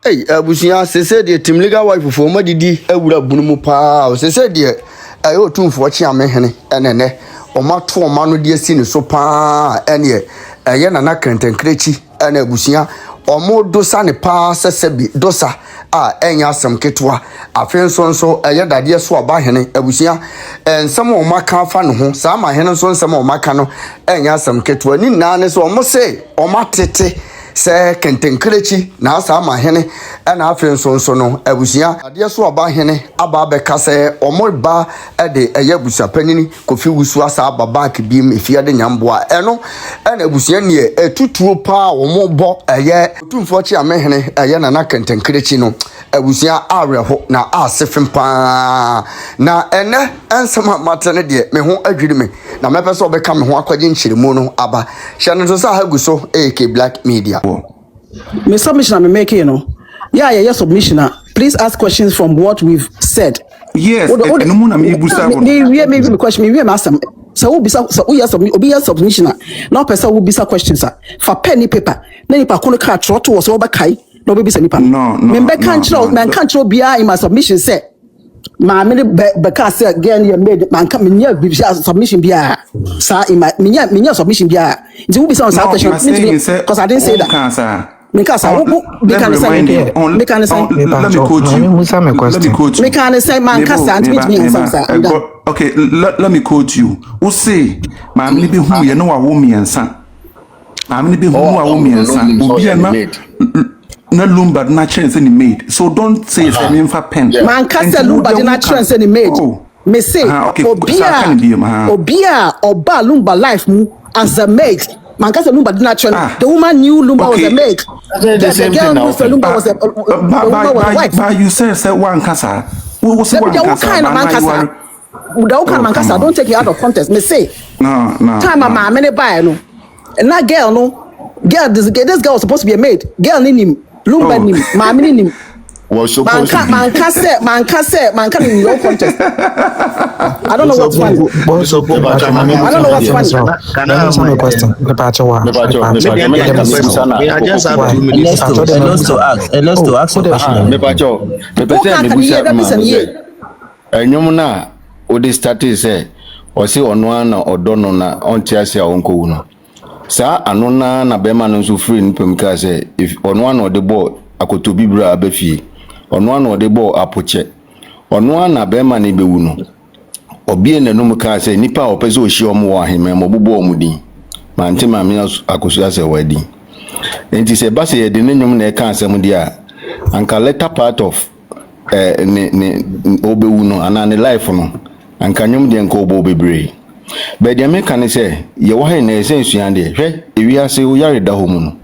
Hey, abusia sese de timliga wife for madidi awura bunumu pa sese de Otumfour Kyeame enene omato omano de asi ne so pa ene eye nana Kantankrakyi ene abusia omo dosa ne pa sesebi dosa a enya asem ketwa afenso eye dade so Saamahene abusia ensem o maka fa ne ho Saamahene so ensem o maka no enya asem ketwa ni na ne so omo se omatete se Kantankrakyi na Saamahene na afenso no abusia ade so Saamahene aba beka se omorba de eye abusia panini kofi wusu asa baba Kyeame efiade nyamboa eno na abusia ne etutuo pa omobo eye Otumfour Kyeame eye nana Kantankrakyi no abusia areho na asefem pa na ene ensema matene de me ho adwiri me na mepese obeka me ho akwaje nchiremu no aba hye no so sa haguso AK Black Media. My submission I'm making, you know. Yeah, submission. Please ask questions from what we've said. Yes, no maybe question me ask them. So who be submission now person who be questions for penny paper. Then you pakono card trot was over kai. No baby nipa. No. Man can't show BI in my submission say. My many because again you made man come in here submission BI. Sir in my submission BI. It will be some question because I didn't say that. Because I will be can say let me coach you. Okay, let me quote you. Who say my many be who you know a woman and son. I mean be who a woman and son. No lumber na chance any made. So don't say it's a for pen. Man cast a lumber na chance any made. Me say Obia or ba lumber life mu as a maid. Man cast a lumber naturally. The woman knew lumber was a maid. The girl knew the lumber was a wife. But you say one casa. Who was one kind of man casa? Man casa. Don't take it out of context. Me say no. Time my many buy no. And that girl no. Girl this girl was supposed to be a maid. Girl need him. Lumber nim, mammy nim. Man can in your contest. I don't know what's funny. I don't know what's funny. Can I ask my question? Let's to ask a question. Or say on one or don't na on Tiasia uncle no. Sa anona na bema no so free npem ka say if on one or the ball akotobi bra abefie on one or the ball apoche on one na bema ne bewu no obi enanum ka say nipa opese ohie omo wa hema mobubo omudin mante ma me akosu ase wadi enti se base ye de nenum na e ka asem dia anka later part of ne obewu no ana ne life no anka nyum de nko obo bebre. But the American say, you were in a sense, and if we are say we are the home.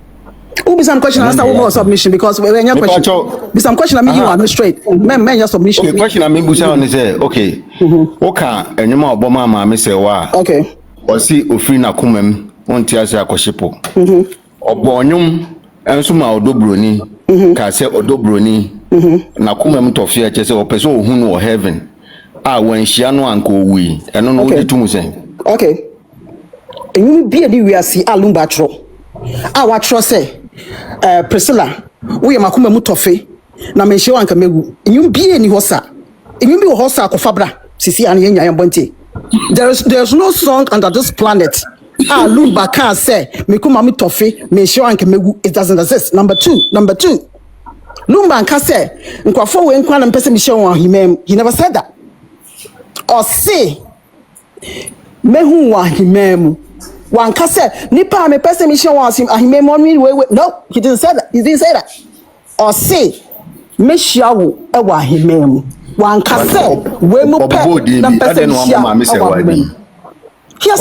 Who be some question answer over submission because when your question be some question I mean you are straight. Men your submission. The question I mean Busa say, okay. Okay, and you ma oboma ma say wa. Okay. Or see ofri na kumem on tiasa akoshipo. Obonyum enso ma odobroni ka say odobroni na kumem to fear che say o person ohun no heaven. When she no anko wi eno no di tumu sen. Okay. You be we are see alumba tro. Wa tro say Priscilla we makuma mutofe na me hye wanka megu. You be ni hosa. You be hosa akofabra sisi an yenya yambonte. There's no song under this planet. Alumba can say mekuma mutofe me hye wanka megu. It doesn't exist. Number two. Lumba can say nkwafo we nkwa na mpese me hye wan himem. He never said that. Or say mehu wa himemu wan ka say nipa me person me hye wan ahimemu wait no he didn't say that or say me hia wo e wa himemu wan ka say we mu pe na person he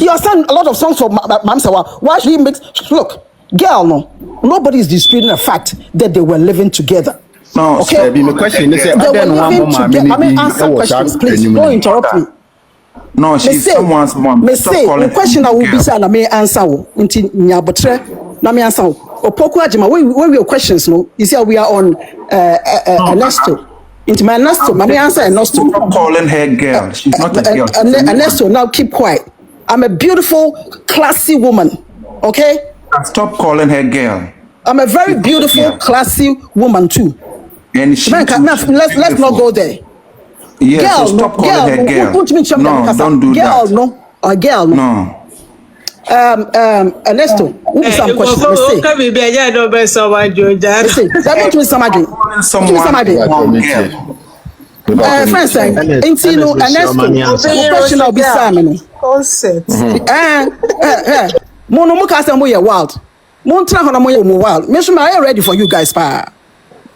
has done a lot of songs for Mamsawa. Why should he mix? Look, girl, no, nobody is disputing the fact that they were living together. No, okay. My question is, answer questions, please. Don't interrupt me. No, she's someone's mom. Me say the question I will be saying, I may answer. Until nyabotre, na me answer. Opoku ajima, when we have questions, no, you see, we are on Ernesto. Into my Ernesto, may answer Ernesto. Stop calling her girl. She's not a girl. Ernesto, now keep quiet. I'm a beautiful, classy woman. Okay. Stop calling her girl. I'm a very beautiful, classy woman too. And she let's not go there. Yeah, Girl, so stop calling her girl. No, don't do girl, that. no, or girl, no. No. Ernesto, who is some question? Let's see. Let me do friends, Intino, Ernesto, professional be Saamahene. Mono Mukasa Moya wild. Montra Honamoya wild. Mission, I am ready for you guys, pa.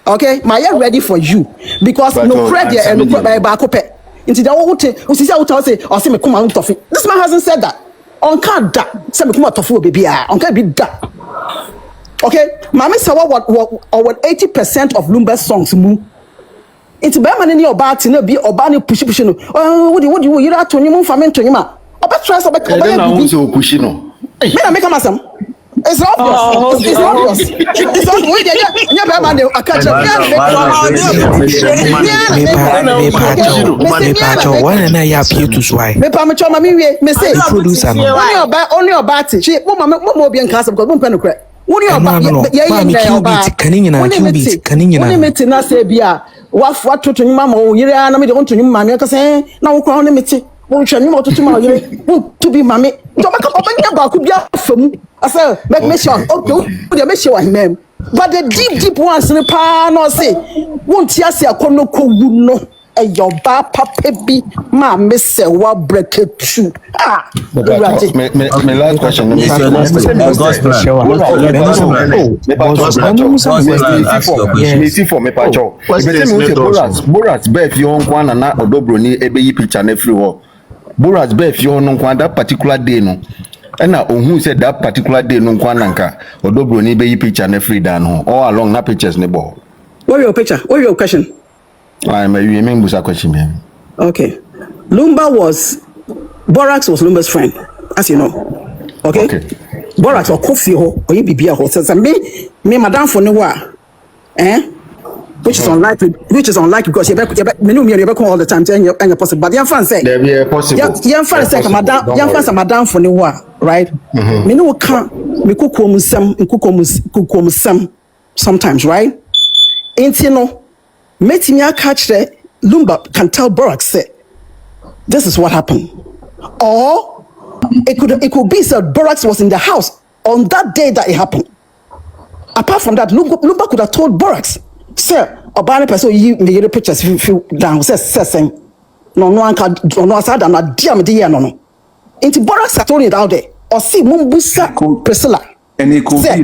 Okay, my ear ready for you because no credit and no back up. Into the old say, or say me come out of it. This man hasn't said that. On can't that. Say me come out of it, baby. On can't be that. Okay, Mama said what 80% of Lumba's songs move. Into Bama in your bat in a be or banning push. Oh, what do you are to you from into him? About trust about pushing. May I make a massam? It's obvious. It's obvious. It's obvious. Yeah, I catch up. Why am I here to swine? Me pamacho mami we me say producer only about it. She mo be in class because mo pen kra. Only about me na say bia wa to nyuma ma o yire na me de on to nyuma me ka say na wo kra on me te. Wo hwa nyuma to ma yire. To be mami. To make up banya ba ku bia fam. I say make sure okay we make sure him. But the deep ones in the pa no say won't ya say akono ko wu no. Your papa baby, ma miss what break it true. My last question. Boras Beth you on kwana na odobroni ebe yi picture na free war. Boras Beth you on kwana that particular day no. And now who said that particular day no kwana nka odobroni ebe yi picture na free dan ho all along na pictures ne bo. What your picture? What your question? I'm a Busa question. Okay. Borax was Lumba's friend, as you know. Okay. Borax or coffee or BBA ho says me madam for no which is unlikely because you all the time and you're possible. But young fans say young fans say madam for no right? Me no can me kukom sometimes, right? Ain't you know? Meeting ya catch the Lumba can tell Borax say this is what happened, or it could be that Borax was in the house on that day that it happened. Apart from that, Lumba could have told Borax, sir, Obana person you the pictures feel down says no one can no sad and a dear no. Into Borax had told it out there or see Mumbusa Priscilla and it could be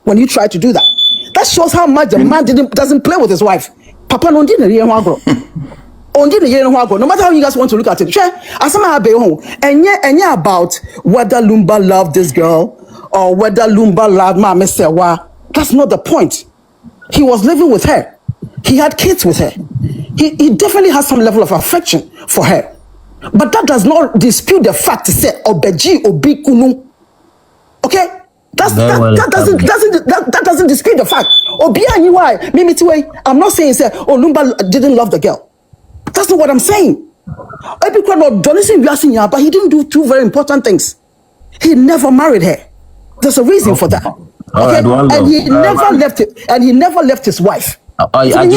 when you try to do that. That shows how much the man doesn't play with his wife. Papa no didn't hear one girl. No matter how you guys want to look at it, and yeah about whether Lumba loved this girl or whether Lumba loved Mama Sewa. That's not the point. He was living with her. He had kids with her. He definitely has some level of affection for her. But that does not dispute the fact to say Obeji Obikunu. Okay? That doesn't dispute the fact. I'm not saying say Lumba didn't love the girl. That's not what I'm saying. But he didn't do two very important things. He never married her. There's a reason for that. Okay? And he never left it. And he never left his wife. And yes,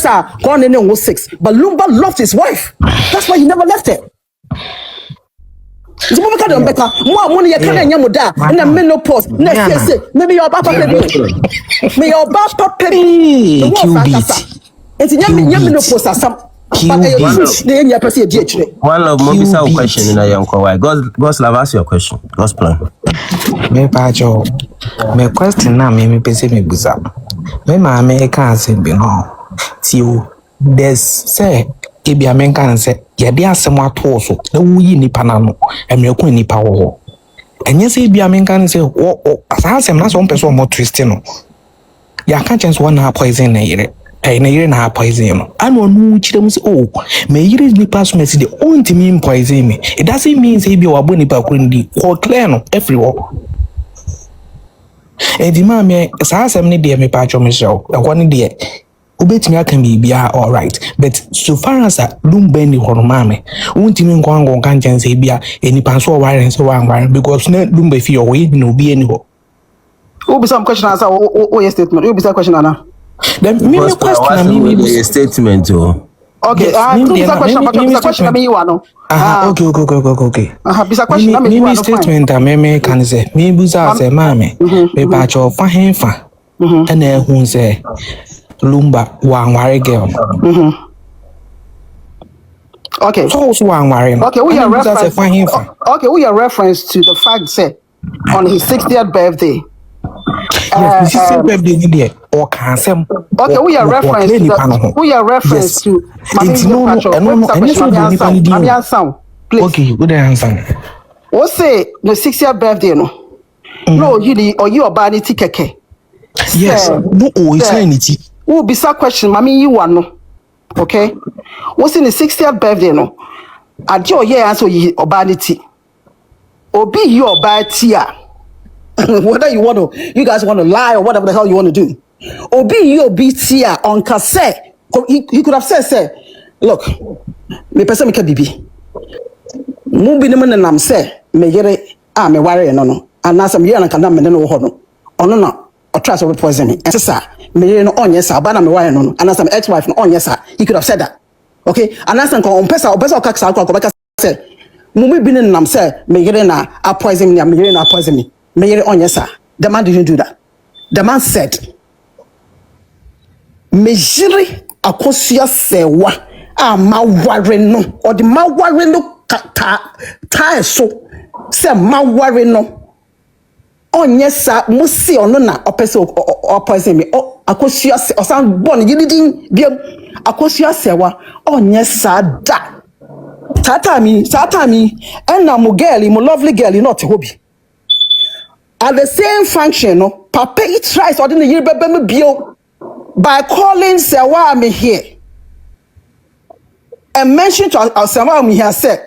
sir, gone in was 6. But Lumba loved his wife. That's why he never left her. Maybe your papa One of Mobisa question in a young why. God's love ask your question. God's plan. Me pacho. Me question na me pese me busa. Me ma me can say be no. Tiu there's say ebi amen kan say ye de asem ato so na wuyi nipa na no emrekun nipa wo ho. Enye say ebi amen kan say asasem na so person mo twist no. Ya kan chance one na poison na yire. Na yire na poison no. Ano nu chire mu say oh me yire nipa so me say the only mean poison me. It doesn't mean say ebi wabo nipa kro ndi ko clear no everywhere. Di ma me asasem ne de me pacho me show. E ko ne de ubetumi can be all right. But so far as a lumbendi hormame, untimi nkwango kanchen say bia any panso warren so one because no lumbe fi your way no be any ho. Who be some question answer your statement? Who be some question Anna? Then me question I mean a statement to okay, question I mean you know. Okay. Bisa question I mean you know. Statement me can say me buza say mame me ba cho fa henfa. And who say Lumba wangware girl. Okay. So wangware. Okay, we are reference. Okay, we are reference to the fact say on his 60th birthday. Yes, 60th birthday or cancel. Okay, we are reference to please. Okay, good answer. What say the 60th birthday no? No, you are bad keke. Yes, no, it's sanity. Who be some question, mommy, you want no? Okay, what's in the 60th birthday no? At your year answer you urbanity. Or be your bad tia. Whether you guys want to lie or whatever the hell you want to do. Or be your tia on cassette. He could have said, look, me person me bibi. Mubi no man nam say, me yere me worry no. And now some year and can me no ho no. Or try to poison me. And sir, me no on yes, sir, but I'm a wire no. And as some ex-wife no on yes, sir. He could have said that. Okay? And as some on pesa or besa or kaksa or say, Mumi bin nam say, me yere na a poison me, me yere na poison me. Me yere on yes, sir. The man didn't do that. The man said, me jiri akosia sewa a ma ware no or the ma ware no ta so say ma ware no. Onye sa musi ono na opese opoise me akosua se osan born yidin biem akosua sewa onye sa da satami enna mo girl mo lovely girl not hobby at the same function no papa he tries or the year bebe me bio by calling sewa me here and mention to sewa me here say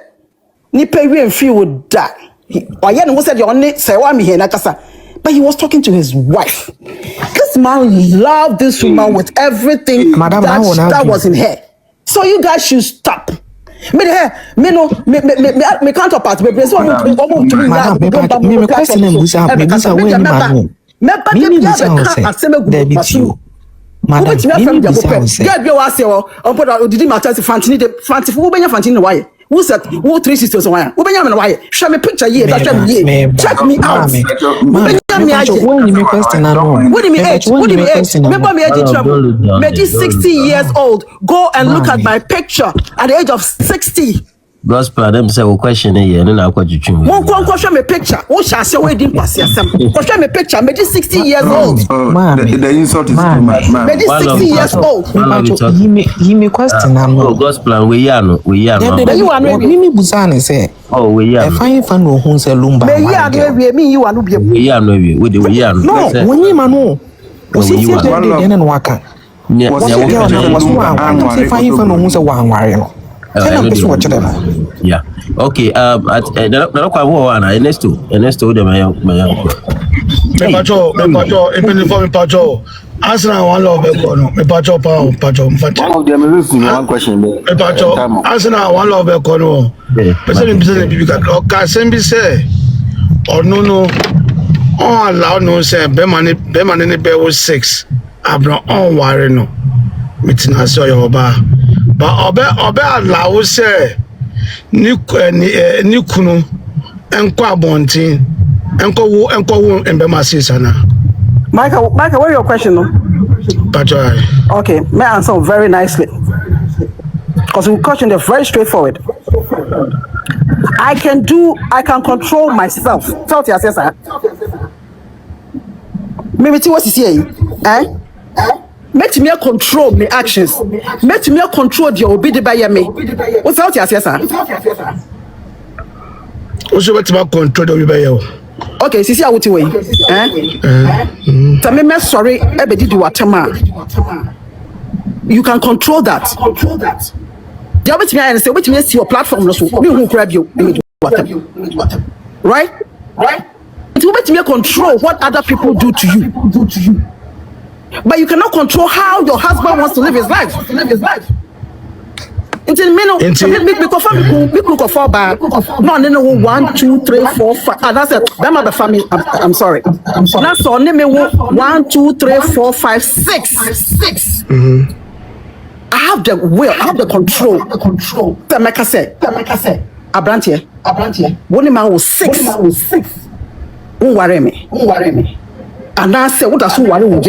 ni pe wi mfi wo da. Who said you only say why me here nakasa, but he was talking to his wife. This man loved this woman with everything that was in her. So you guys should stop. Me counterpart. Who said, who 3 sisters? Why? Show me picture here. Check me out. What do you mean? Remember me age 60 years old. Go and look at my picture at the age of 60. Gospel, them say we question here, and then I got you. Won't show me picture. Who shall say we didn't pass yourself? Show me ppicture. Me 60 years old. The insult is too much, man. Me 60 years old. He me question. Oh, gospel, we are no. You are no. Me busane say. Oh, we are. If I find no who say lumba. Me you are no. We are no. We are no. When you mano. We see then and waka. Yeah. Yeah. Okay. Ernesto, Pacho. Answer one love me Pacho One of them is one question. Pacho. Answer one love kono. Person be say or no. On allow no say be man be 6. Abro on worry no. Meeting us your ba. But obe allow say ni kunu enko abontin enko wo embema sisana. Michael, what is your question? No? Okay, may I answer very nicely. Because we question is very straightforward. I can control myself. Tell you, sir. Maybe what is here? Make me control my actions. Make me control the obedient by me. What's out here, sir? What's your control the obedient? Okay, sisi awuti we. Tell sorry, ebedi di watama. You can control that. The other thing I say, which means your platform no so. Me who grab you, right? It will make me control what other people do to you. but you cannot control how your husband wants to live his life. Until me confirm me cook for bad. No, 1, 2, 3, 4, 5. And that's it. That family. I'm sorry. That's all. Name me 1, 2, 3, 4, 5, 6. I have the will. I have the control. The make I say. Abrantie. One man was 6. Who worry me? And I say, what does who worry me?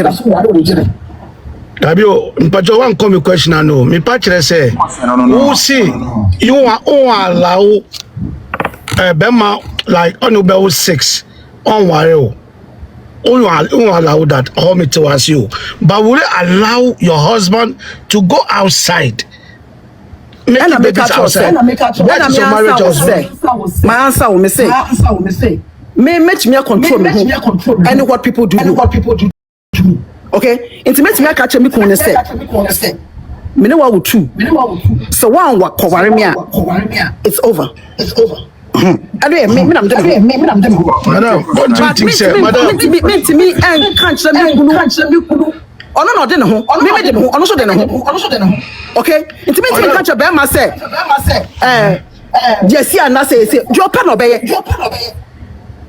Tabio, mpacho one come question I know. Me patch say, who see you are allow Bema like on about 6 on Wario. You allow that all me to ask you. But will you allow your husband to go outside? Make and I make outside. What is your marriage husband? My answer will say. Me make me control me and what people do. Okay, intimate me catch me kun say. Me no wa two. So one wa koware me it's over. I do me am dem. Madam, what do you think say? Madam, me and can't me kunu. Ono no de ne ho. Me de ne ho. Ono so de ne ho. Okay, intimate me catch be ma say. Jesse and say your pen obey.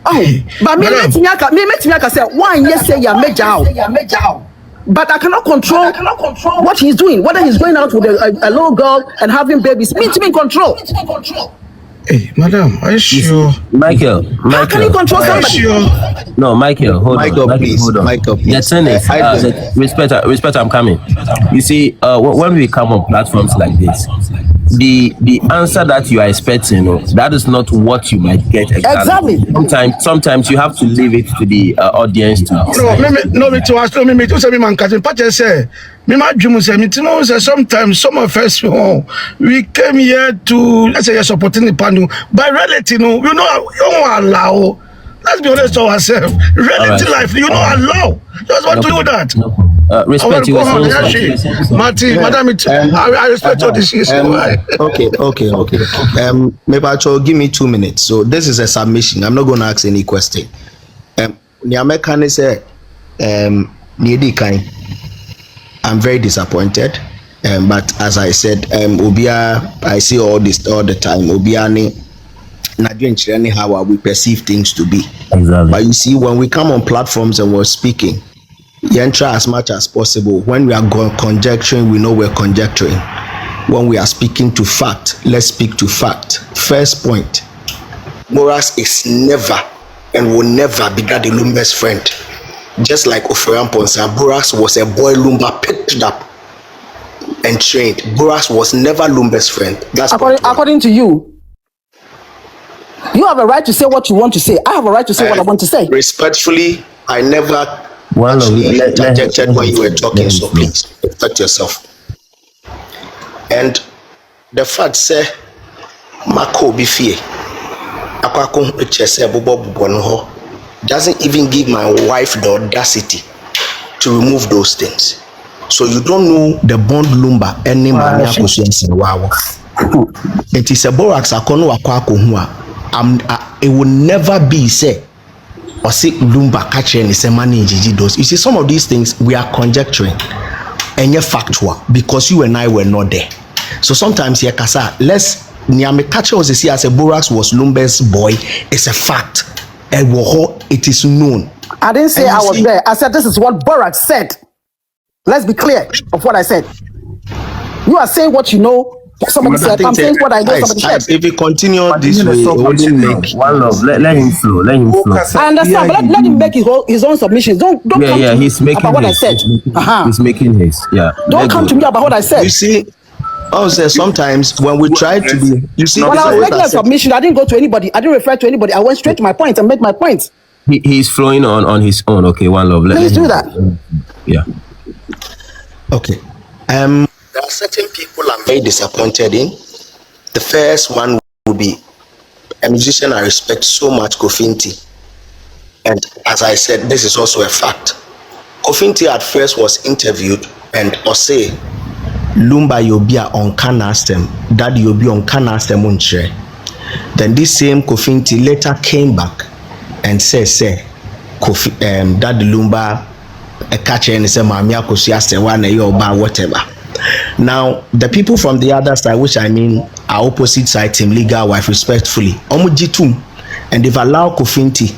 Oh, but me met me say one yes say ya major. But I cannot control what he's doing. Whether he's going out with a little girl and having babies, me to be in control. Hey, madam, are you sure? Michael. How can you control somebody? Sure? No, Michael, hold on. Please. Hold on. Michael, please. The thing is, respect, I'm coming. You see, when we come on platforms like this, the answer that you are expecting, that is not what you might get exactly. Sometimes you have to leave it to the audience to decide. Me to say me man catching patch say me ma dwum say me know say sometimes some of us we came here to let's say supporting the panel by reality you don't allow. Let's be honest to ourselves. Reality right. Life, you don't allow. Just want to do that. Respect you. Madam, I respect all this issue. Okay. Maybe I'll give me 2 minutes. So this is a submission. I'm not going to ask any question. Nyamekane say, I'm very disappointed. But as I said, Obia, I see all the time. Obiani. How we perceive things to be. Exactly. But you see, when we come on platforms and we're speaking, you enter as much as possible. When we are conjecturing, we know we're conjecturing. When we are speaking to fact, let's speak to fact. First point, Boras is never and will never be Daddy Lumba's friend. Just like Ofuriampon said, Boras was a boy Lumba picked up and trained. Boras was never Lumba's friend. That's according to you. You have a right to say what you want to say. I have a right to say what I want to say. Respectfully, I never interjected when you were talking, so please respect yourself. And the fact say, Mako Bifie, Akwako Chese Bobo Bonoho, doesn't even give my wife the audacity to remove those things. So you don't know the bond lumba any mania kusiensi wawa. It is a borax akono Akwako Hua. It will never be say or say Lumba catcher and say money in Gigi does. You see, some of these things we are conjecturing and you're factual because you and I were not there. So sometimes here Kasa, let's Nyame catcher was see as a Borax was Lumba's boy. It's a fact. It is known. I didn't say I was there. I said this is what Borax said. Let's be clear of what I said. You are saying what you know. Somebody said, I'm saying what I know. Somebody said. If we continue this way, it wouldn't make one love. Let him flow. Let him flow. I understand, but let him make his own submissions. Don't come to me about what I said. He's making his. Yeah. Don't come to me about what I said. You see, also sometimes when we try to be, you see, when I was making a submission, I didn't go to anybody. I didn't refer to anybody. I went straight to my point and made my point. He's flowing on his own. Okay, one love. Please do that. Yeah. Okay. There are certain people I'm very disappointed in. The first one would be a musician I respect so much, Kofinti. And as I said, this is also a fact. Kofinti at first was interviewed and Ose, Lumba Yobia on Kanastem, Daddy Yobi on Kanastem Unche. Then this same Kofinti later came back and said, Daddy Lumba a catcher and say Mamia Kosiaste one or bar whatever. Now the people from the other side, which I mean are opposite side team legal wife respectfully, Omujitum, and they've allowed Kofinti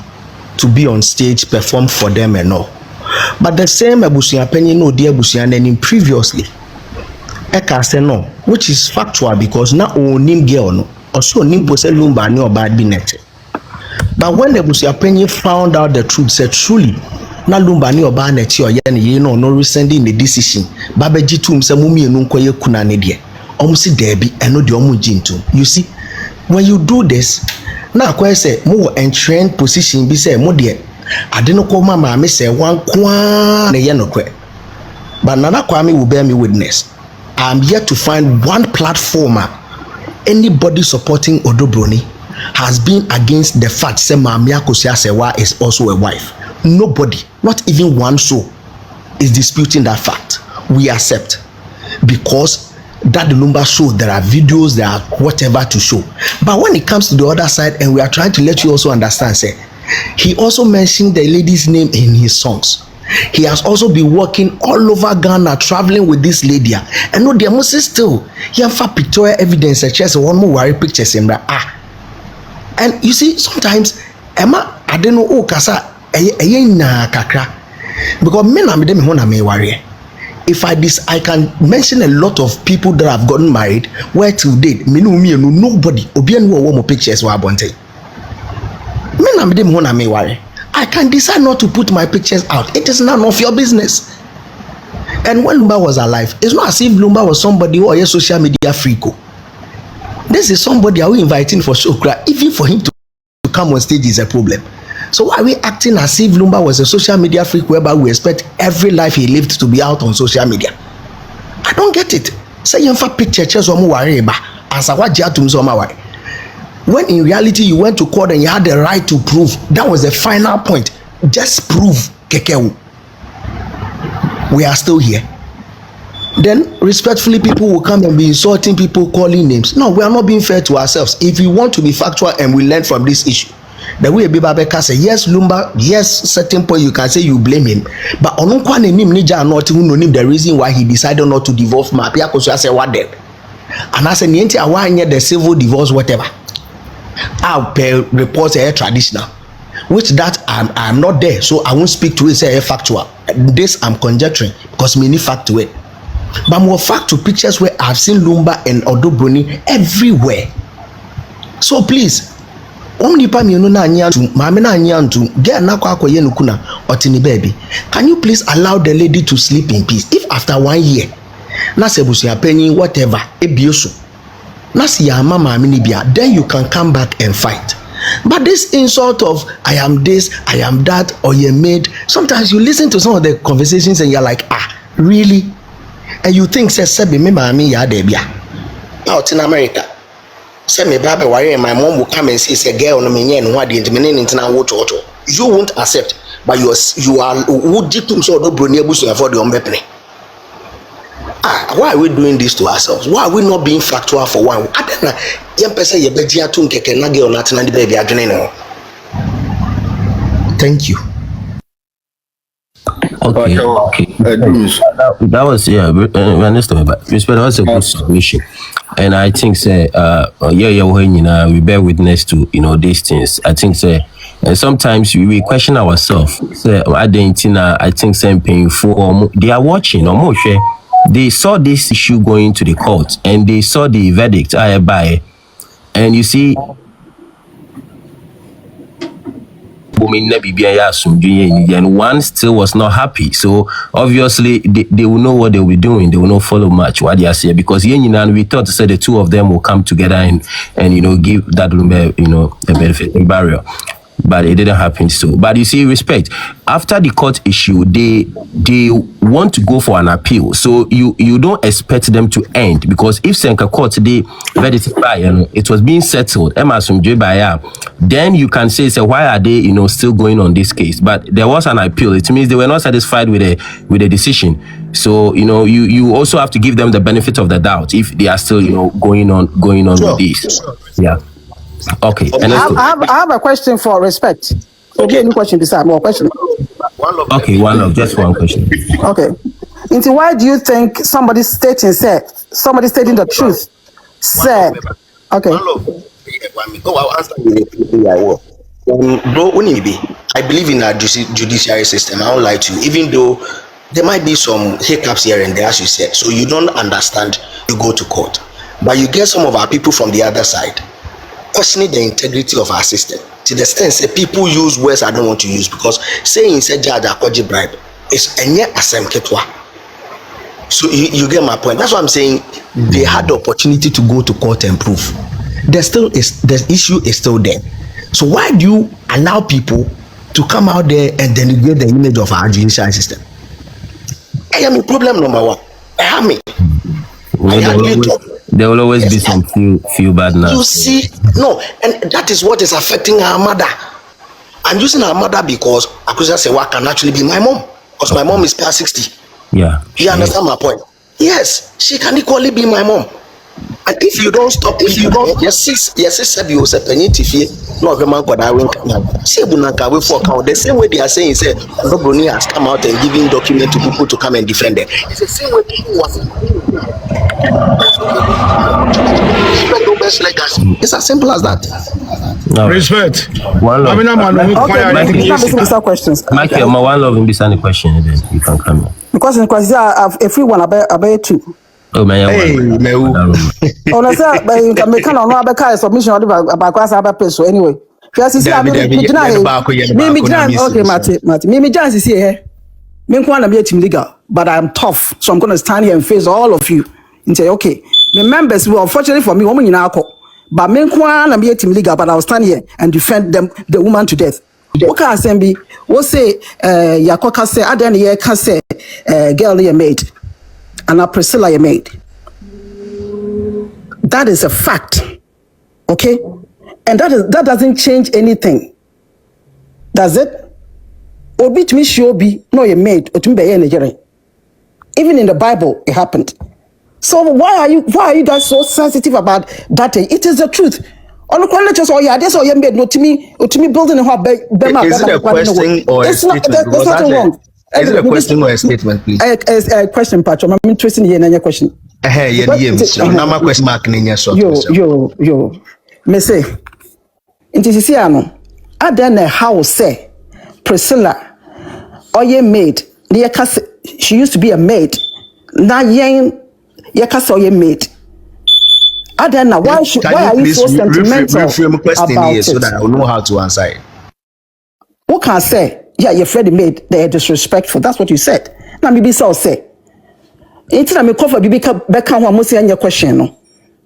to be on stage, perform for them and all. But the same Abusia Penny no dear Busian previously. Eka say no, which is factual because now nim girl no, also nim pose lumba no bad binete. But when the Busia Penny found out the truth, said truly, na lumba ni oba neti or yen ye no rescinding the decision. Babeji tum se mumi enunkoye kuna nedie. Omusi debi eno de omu jintum. You see, when you do this, na kwa say mo entrained position bi say mo de ade no ko mama me say wan kwa na ye no kwe. But Nana Kyeame will bear me witness. I'm yet to find one platformer, anybody supporting Odobroni has been against the fact say Mamia Kosiasewa is also a wife. Nobody, not even one soul, is disputing that fact. We accept because that the number show there are videos, there are whatever to show. But when it comes to the other side, and we are trying to let you also understand, say he also mentioned the lady's name in his songs. He has also been working all over Ghana, traveling with this lady. And no, there must still he have pictorial evidence such as one more worry pictures in that. And you see, sometimes Emma, I don't know, oh, kasa, na kakra, because men are them hona me worry. If I can mention a lot of people that have gotten married, where till date, me no nobody, obian wo more pictures wa bonte. Men are them hona me worry. I can decide not to put my pictures out. It is none of your business. And when Lumba was alive, it's not as if Lumba was somebody who is a social media freak. This is somebody I will inviting for show. Even for him to come on stage is a problem. So why are we acting as if Lumba was a social media freak whereby we expect every life he lived to be out on social media? I don't get it. Say you have pictures or more as I watch you. When in reality you went to court and you had the right to prove, that was the final point. Just prove Kekewu. We are still here. Then respectfully people will come and be insulting people, calling names. No, we are not being fair to ourselves. If we want to be factual and we learn from this issue, the way Babeka say, yes, Lumba, yes, certain point you can say you blame him. But on not who know the reason why he decided not to divorce Mapia because I say what then. And I said, the civil divorce, whatever. I'll pay reports a traditional, which that I'm not there, so I won't speak to it. Say a factual. This I'm conjecturing because many fact to it. But more fact to pictures where I've seen Lumba and Odobroni everywhere. So please, can you please allow the lady to sleep in peace? If after 1 year, Nasebusia penny whatever, ebiosu. Then you can come back and fight. But this insult of I am this, I am that, or you're made, sometimes you listen to some of the conversations and you're like, really? And you think, say, out in America, say me baby worry, my mom will come and say, girl, no me and what the internet you won't accept, but you are would you so do brunebus for the unbepenny. Why are we doing this to ourselves? Why are we not being factual for one? I don't know. Thank you. Okay. That was we understand, but that was a good solution. And I think when we bear witness to these things. I think and sometimes we question ourselves. I think same painful. They are watching or more share. They saw this issue going to the court and they saw the verdict by, and you see, and one still was not happy. So obviously they will know what they will be doing. They will not follow much what they are saying because we thought to say the two of them will come together and give that a benefit a barrier. But it didn't happen so. But you see, respect. After the court issue, they want to go for an appeal. So you don't expect them to end because if Senka court they verify it was being settled, then you can say why are they still going on this case? But there was an appeal. It means they were not satisfied with the decision. So you also have to give them the benefit of the doubt if they are still going on with this. Yeah. Okay. I have a question for respect. Okay, any question beside more question. Okay, just one question. Okay. Into why do you think somebody stating the truth said? Okay. I'll answer you. Bro, I believe in our judiciary system. I don't lie to you. Even though there might be some hiccups here and there, as you said, so you don't understand, you go to court. But you get some of our people from the other side questioning the integrity of our system to the extent that people use words I don't want to use, because saying said judge akoji bribe is enye asem ketwa. So you get my point. That's what I'm saying. They had the opportunity to go to court and prove. The issue is still there. So why do you allow people to come out there and denigrate the image of our judicial system? I am problem number one. There will always be some few bad now. You see, no, and that is what is affecting our mother. I'm using her mother because Akusa Sewa can actually be my mom, because my mom is past 60. Yeah. You understand my point? Yes, she can equally be my mom. And if you don't stop, if you don't, yes, said you said no man could I win. Say Bunaka we for count. The same way they are saying, say Robroni has come out and giving document to people to come and defend them. It's the same way people was. It's as simple as that. No. Respect. One love. Okay, questions. Mike, one love in this any question, then you can come in. Because if we want about two. Oh man, hey, no. Oh, no, sir, but you can make no other submission about class about so anyway. Okay, Mimi Jans is here. Team legal, but I'm tough, so I'm going to stand here and face all of you and say, okay, the members will unfortunately for me, woman in our but I'm here team legal, but I'll stand here and defend them, the woman to death. What can I be? What say, Yakoka say, I don't hear can say, girl, you made. And Priscilla you made. That is a fact. Okay? And that doesn't change anything. Does it? Obi to me sure be no you made or to even in the Bible it happened. So why are you guys so sensitive about that? It is the truth. On the just oh yeah, that's all you made no to me building a home. Is it a question or a statement? There's nothing wrong. Is it a question or a statement, please? A question, Patrick. I'm interested in your question. Nama question mark in your short. Yo. Me say, into Siciano, I then a house say, Priscilla, or ye maid, she used to be a maid. Now yen, ye cast or ye maid. I don't know why are you so sentimental about it? So that I will know how to answer it. What can I say? Yeah, your friend made they're disrespectful. That's what you said. Now maybe so say. It's not me cover back on what your question, no?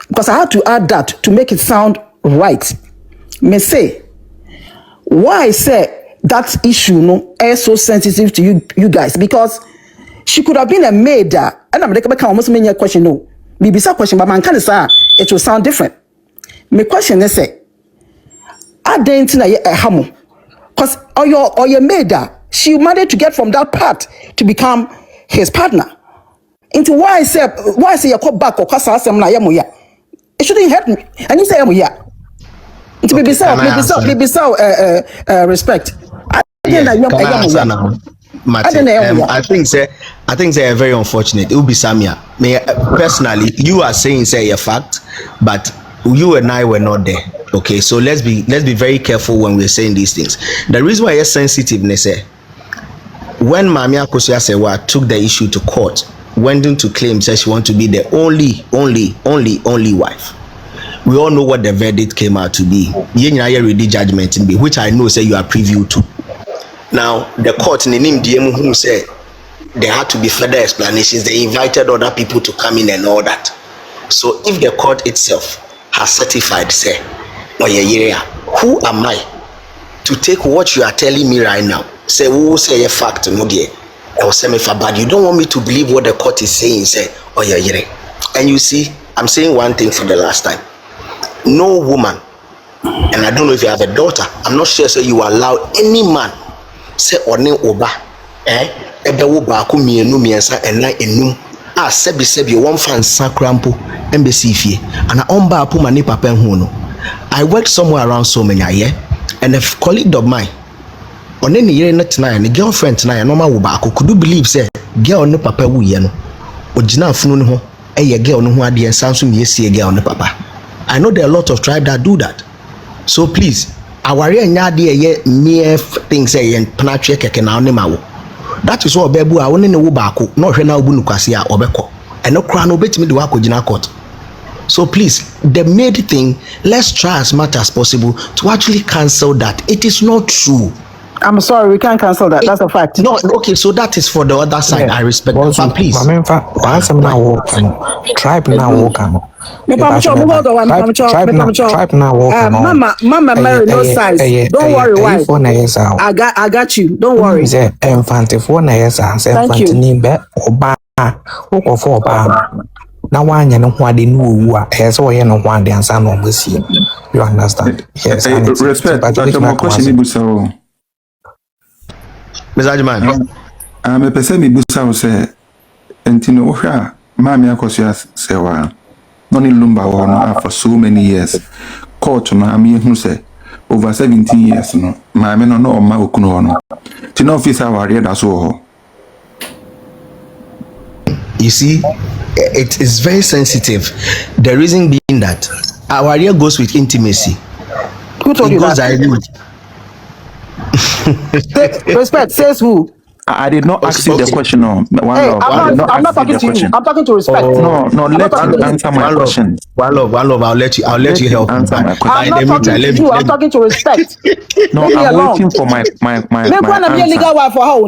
Because I had to add that to make it sound right. Me say why say that issue no is so sensitive to you guys, because she could have been a maid and I'm back on your question no. Maybe some question, but man can say it will sound different. My question is say I didn't know a hamo. Because or your maid, she managed to get from that part to become his partner. Into why I say you call back or cause some na yamuya. It shouldn't hurt me. And you say yamuya. It may be so respect. I think say very unfortunate. It will be Samia. Personally, you are saying say a fact, but you and I were not there. Okay, so let's be very careful when we're saying these things. The reason why it's sensitiveness, when Mamia Kosia Sewa took the issue to court, went into claim said she want to be the only wife. We all know what the verdict came out to be. Ready judgment in be, which I know say you are preview to. Now the court in him DM who said there had to be further explanations. They invited other people to come in and all that. So if the court itself has certified, say, who am I to take what you are telling me right now? Say, who say a fact, no dear. I was saying, but you don't want me to believe what the court is saying, say, and you see, I'm saying one thing for the last time. No woman, and I don't know if you have a daughter, I'm not sure, so you allow any man, say, or name oba, ebe oba ku mienu miensa ena enum. Sebi one fan sacrampo embassy and I omba apu mani papa hu no. I worked somewhere around so many years, and a colleague of mine on any year not tonight, and the girlfriend tonight, no matter what, could you believe, say, girl no papa wu yeno, Ojina Funu ho, a girl no one and Samsung yes, see a girl no papa. I know there are a lot of tribes that do that. So please, our ye mere things say and panatria keke na onemawo. That is what bebu I only know baako, not hena ubunu kwasia obeko. And no crown obet me do akojina court. So please, the main thing, let's try as much as possible to actually cancel that. It is not true. I'm sorry, we can't cancel that. That's a fact. No, okay, so that is for the other side. Yeah. I respect that. But please. Tribe now walk. Tribe now walk. Mama Mary, no size. Don't worry, wife. I got you. Don't worry. Thank you. Now one you know what they know as well you know one the answer no mercy. You understand? Yes, respect. That's my question. Mr. Ajman. I'm a person me busa say entino ohwa mami akosia sewa noni lumba wono for so many years court no ami hu say over 17 years no mami no no ma okuno no ti no officer ware da so ho. You see, it is very sensitive. The reason being that our area goes with intimacy. Who told you that? Respect says who? I did not ask you the question. No, I'm not talking to you. I'm talking to Respect. No, let me answer my question. One love. I'll let you help answer my question. I'm not talking to you. I'm talking to Respect. No, I'm waiting for my answer. Legal wife for how?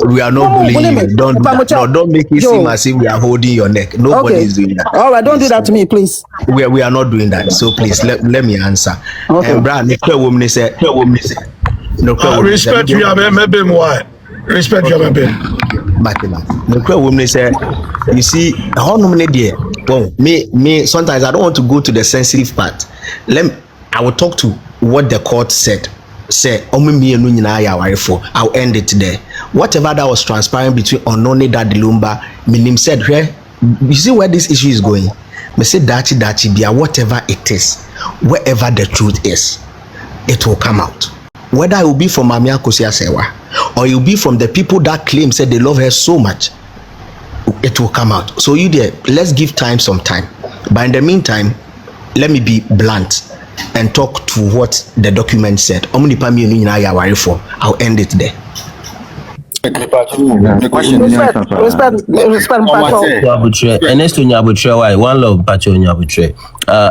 We are not bullying you. Don't make it seem as if we are holding your neck. Nobody is doing that. All right, don't do that to me, please. We are not doing that. So please let me answer. Okay. Brad, no, respect you, maybe why? Respect you, maybe. The woman said, you see, how many dear? Well, me. Sometimes I don't want to go to the sensitive part. I will talk to what the court said. Say, I'll end it there. Whatever that was transpiring between Onone Dadilumba, Minim said, you see where this issue is going. Me say dachi bia, whatever it is, wherever the truth is, it will come out. Whether it will be from Mamia Kosia Sewa or it will be from the people that claim said they love her so much, it will come out. So you there, let's give some time. But in the meantime, let me be blunt and talk to what the document said. I'll end it there. The question is Ernesto Nyabutre, why one love Pacho Nyabutre.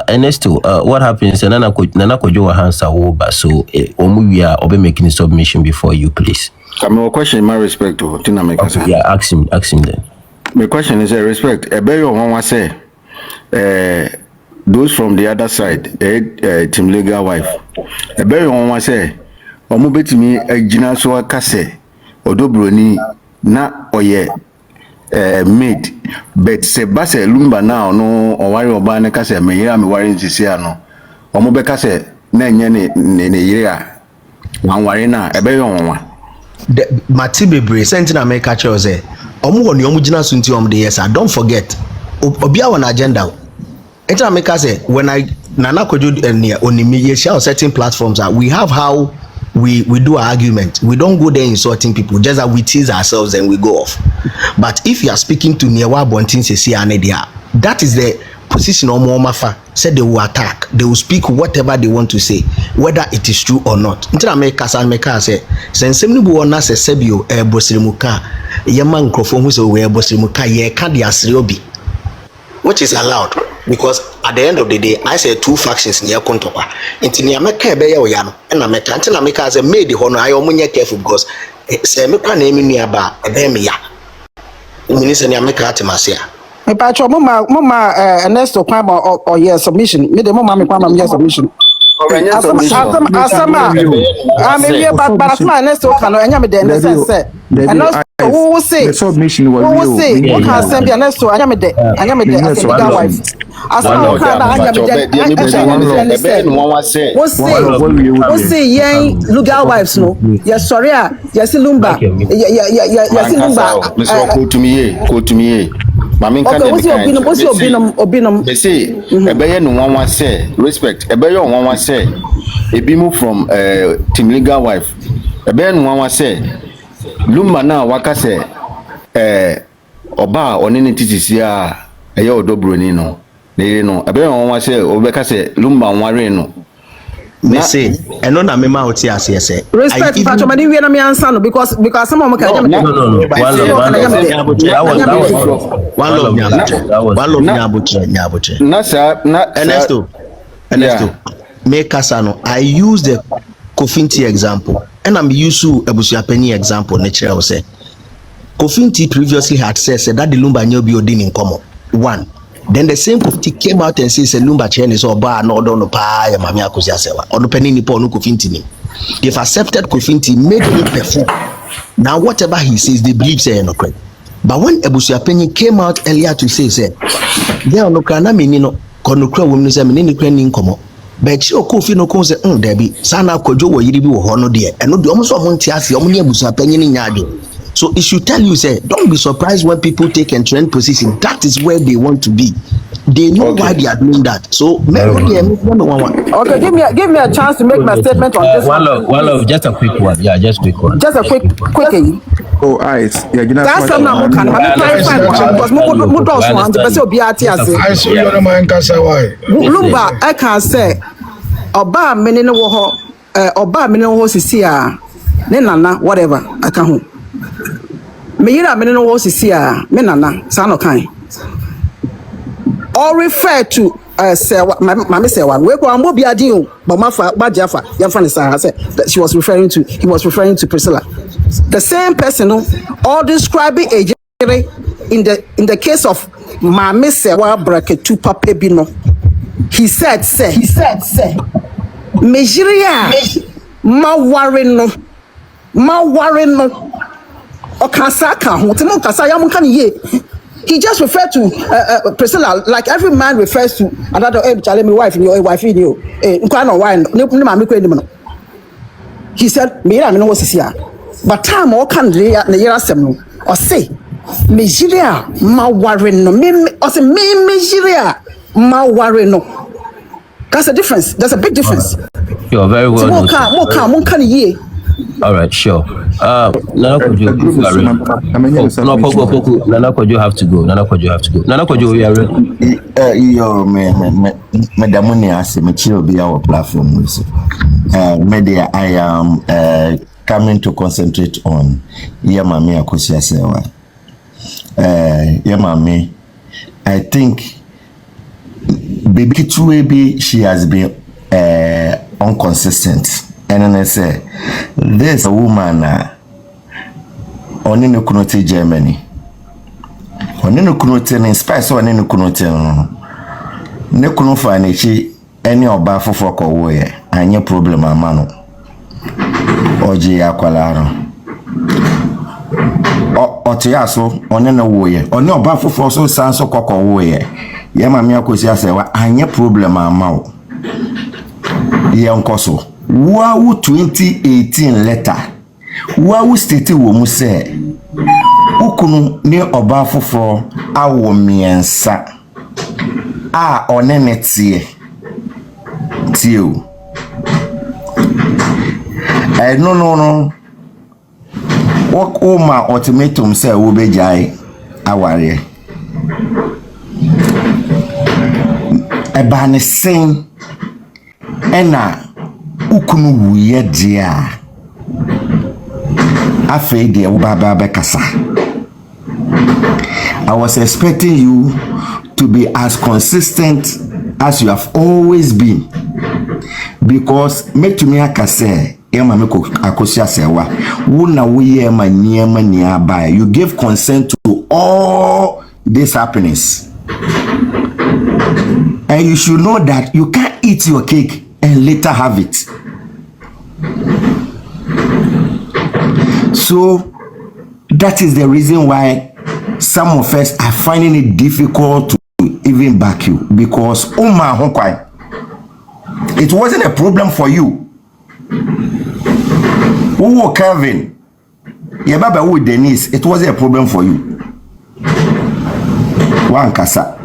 Ernesto, what happens? Nana Kojo hands are over, so we are making a submission before you, please. My question, my respect to Tina Meka. Yeah, ask him then. My question is respect. A better one was say, those from the other side, team legal wife. A better one was say, Omubeti me a Jinaso Kase. Odobroni na oye made but se base lumba now no owari oba ne kase me yira me wari nsisi no omo be kase na enye ne yira wan wari na ebe yo won mati bebre sentina me ka che oze omo woni omo gina so nti omo de yes don't forget obi a won agenda entina me ka say when I nana kojo onimi ye share on certain platforms that we have how we do our argument. We don't go there insulting people, just that we tease ourselves and we go off. But if you are speaking to Newa Bontin Sesi Anedia, that is the position of Momafa. Said they will attack, they will speak whatever they want to say, whether it is true or not. Until I make us and make us say, since somebody will not say Sebio, Bosrimuka, Yaman Crofon, who's aware Bosrimuka, ye can't be which is allowed. Because at the end of the day, I say two factions near Kontopa. Until near Mecca Bayano, and I met until I make as a maid the honor. I am careful because say me can name nearby a Bemia. Minister near Mecca Timasia. Me patcho mama Ernesto Kwama or yes submission. Me the mama me Kwama yes submission. Asama I'm here but Asama Ernesto can no enya me the sense say. And who will say? Who will say? What can send be Ernesto? Anya me the as a legal wife. Asama can anya me the. Who say yen legal wives no? Yes sorry yes Lumba. Yes Lumba. Let's go to me. Mami kan okay, what's your obinum? They say ebeye no one say respect. Ebeye on one say ebimu from team legal wife. Ebeye no one say Lumba na waka say oba onini titisi a eye odobroni no. Ne no ebeye on one say obeka say Lumba nware no. Me say, I know na me ma oti ase say. Respect, Pacho, but we na me answer no because some of them can. No. One love Nyabuche. Ernesto. Make Kasano. I use the Kofinti example, and I'm used to Ebusuapeni example. Nature say Kofinti previously had said that the Lumba nyobi odin in common. One. Then the same Kofinti came out and said Lumba chen is oba no don pa ya mami akosi asewa. Ono peni ni po no Kofinti ni. They've accepted Kofinti, made him perform. Now whatever he says, they believe say no correct. But when Ebusuapeni came out earlier to say there no kana mini no konokra wom say mini kra ni nkomo. But you Kofi no kon say debi sana kojo wo yiri bi wo ho no de. Eno de omo so mo ntia ase omo ne Ebusuapeni ni nyaade. So it should tell you, say, don't be surprised when people take and trend position. That is where they want to be. They know why they are doing that. So, okay, give me a chance to make my statement on this. One love, just a quick one. Yeah, just quick one. Just a quick. Oh, eyes. Yeah, you know. That's something I'm clarifying because mo do so and the person obi ati ase. I saw your man kasa why. Lumba, I can say oba mene no wo ho oba mene wo sisi a ne nana whatever aka ho. Me yira mene no wo sisi a me nana sa no kan. Or refer to say mama say one we ko ambo bia din o but mafa bajafa yamfa ne sa say he was referring to Priscilla. The same person or describing a in the case of mama say wa bracket Tupac bi no. He said Nigeria ma worry no okasaka ho timo kasa ya munka ye. He just referred to Priscilla like every man refers to another chale me wife in your wife in you nkwa no wine ne ma me kwen no. He said me na me no sisia but time o kan ne yera sem no o say Nigeria ma worry no me o say me Nigeria ma worry no. That's a difference. There's a big difference. You're very well. Mo kan ye. All right, sure. Nana Kojo, Nana Kojo have to go. Nana Kojo, we are ready. Yo, Madam Muni asked me to be our platform. Media, I am coming to concentrate on Yamami Akosia Sewa. Yamami, I think Baby Tuebi, she has been inconsistent. And then I say, there's a woman on in the Germany. On in the Kunote, in spice on in the Kunote, no kuno find any or baffle for away, and your problem, a mano. Oji Aqualano. Or Tiaso, on in a way, or no baffle for so sans or cock away. Yamamia Cosia say, and your problem, a mouth. Young Cosso. Wow 2018 letter. Wow state wo mu say ukunu ne oba foforo awo miensa a onene tie o no work oma ultimatum say wo bejai aware eba ne sen ena ukunu wuye dia afei de baba bekasa. I was expecting you to be as consistent as you have always been, because make to me akase ema meko akosia sewa wona woye ma niema ni abai. You gave consent to all this happiness, and you should know that you can't eat your cake and later have it. So that is the reason why some of us are finding it difficult to even back you, because it wasn't a problem for you. Oh, Kevin, yeah, Baba with Denise, it wasn't a problem for you. One kasa.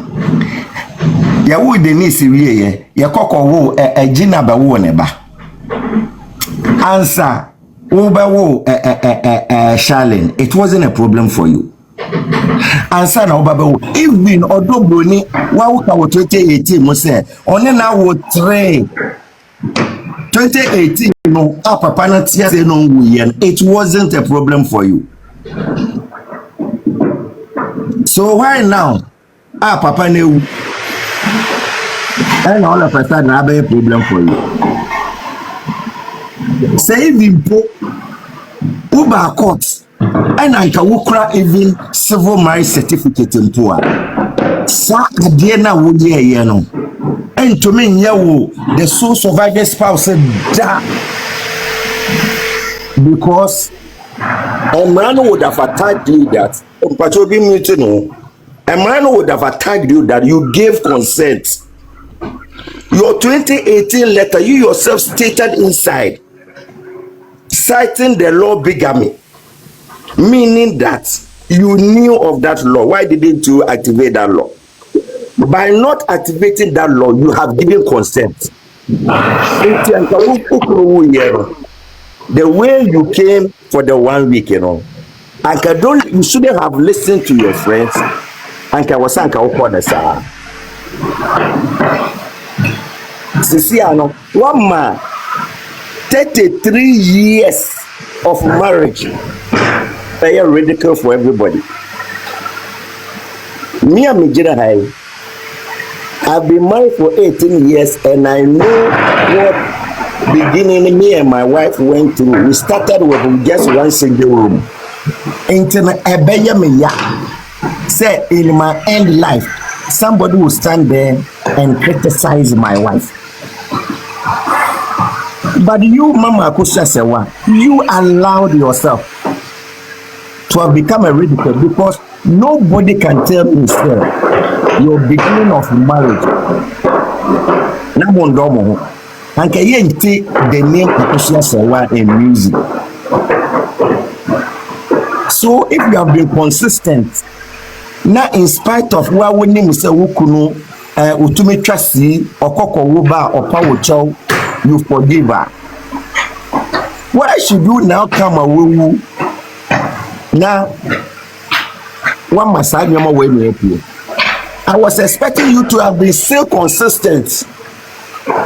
Ya wo Denise wie ye. Ya koko wo Gina ba wo ne ba. Answer. Wo ba wo Charlene. It wasn't a problem for you. Answer na wo ba wo. If been odobroni wa wo ka wo 2018 mo say. One na wo 3 2018 no papa na tia say no wuye. It wasn't a problem for you. So why now? Papa ne and all of a sudden I have a problem for you. Say even Uber court and I can work even civil marriage certificate in poor. Sa adiena would ye no. And to me, the sole survivor spouse said that because a man would have attacked you that a man would have attacked you that you gave consent. Your 2018 letter, you yourself stated inside, citing the law bigamy, meaning that you knew of that law. Why didn't you activate that law? By not activating that law, you have given consent. The way you came for the 1 week, you shouldn't have listened to your friends. Anka wasanka ukona saa. Sisiano, one man, 33 years of marriage, they are ridiculous for everybody. Me and Mijina Hai, I've been married for 18 years and I know what beginning me and my wife went through. We started with just one single room. Intimate Ebeya Miya said in my end life, somebody will stand there and criticize my wife. But you, Mama Akusha Sewa, you allowed yourself to have become a ridicule because nobody can tell me, sir, your beginning of marriage. Namondomo, and can you take the name Akusha Sewa in music? So if you have been consistent, now in spite of what we name say Wukuno, Utumitrasi, or Koko Wuba, or Power Chow, you forgive her. Why should you now come away? Now, one must have your way to help you. I was expecting you to have been still consistent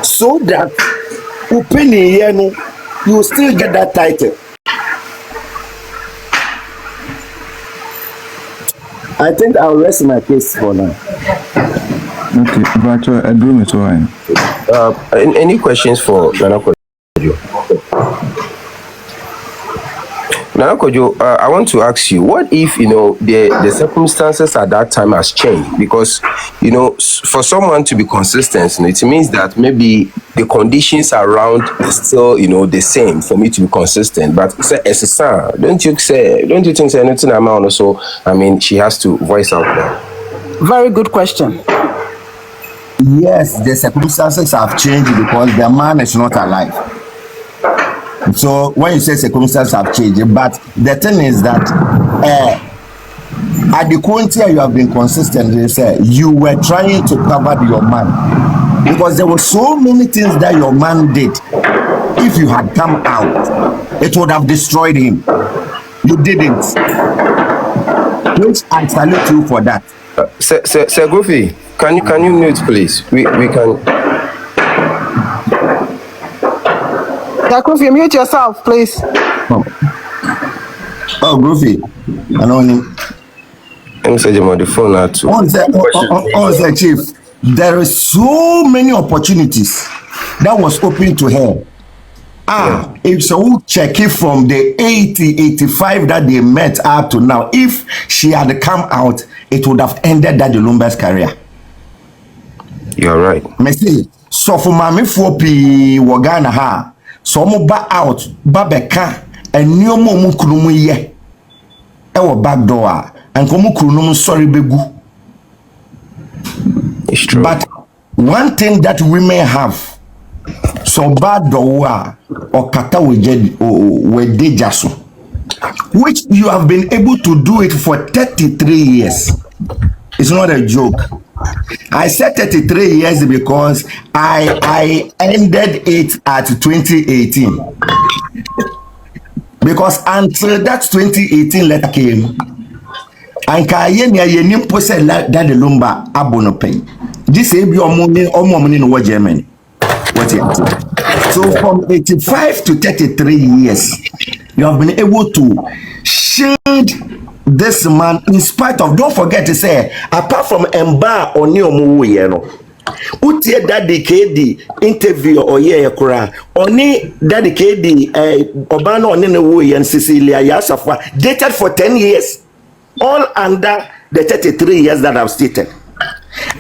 so that you still get that title. I think I'll rest my case for now. Okay, but I do it all. Any questions for Nana Kojo? Nana Kojo, I want to ask you, what if, the circumstances at that time has changed? Because, for someone to be consistent, it means that maybe the conditions around is still, the same for me to be consistent. But as a son, don't you think anything amount also, she has to voice out there? Very good question. Yes, the circumstances have changed because the man is not alive. So when you say circumstances have changed, but the thing is that at the quantity you have been consistent, they say you were trying to cover your man because there were so many things that your man did. If you had come out, it would have destroyed him. You didn't, which I salute you for that. Sir Goofy, can you mute, please? We can. Yakufi, mute yourself, please. Oh, Goofy, I know him. I'm saying on the phone now too. On the chief, there are so many opportunities that was open to her. If so, check it from the 85 that they met up to now. If she had come out, it would have ended that the Lumba's career. You're right. Messi, so for Mami Fopi Wagana ha, so mo ba out, babeka, and new mo kunumu ye. Ewa back door, and komu kunumu sorry begu. It's true. But one thing that women have, so bad doa or kata we dejaso, which you have been able to do it for 33 years. It's not a joke. I said 33 years because I ended it at 2018. Because until that 2018 letter came, and Kyeame said that the lumba abono pay. This is your money in what Germany. What you So from 85 to 33 years, you have been able to shield this man in spite of, don't forget to say, apart from Mba or Neomu, you know. Utie daddy KD interview or ye kura oni daddy KD Obano oni ne wo and Cecilia Yasafa dated for 10 years, all under the 33 years that I've stated.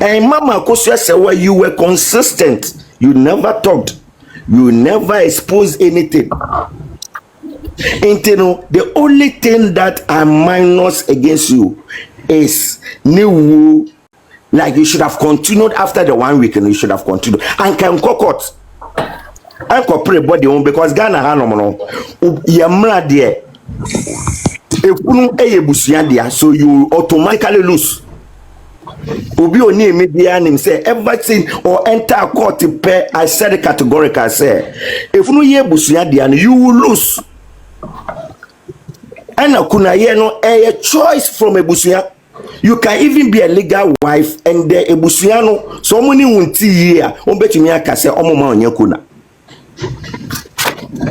And Mama Kosua said, well, you were consistent, you never talked, you never exposed anything. And you know, the only thing that I minus against you is new. Like you should have continued after the 1 week, and you should have continued. And can court and corporate body on because Ghana Hanomono Yamra there. If you busuya there, so you automatically lose. Obi oni media name say everything or enter court pay. I said it categorically. I say if you ye busuya there, you will lose. And kuna ye no a choice from a busuya. You can even be a legal wife and the ebusiano so many wunti here on betumi aka say omoma onyakuna.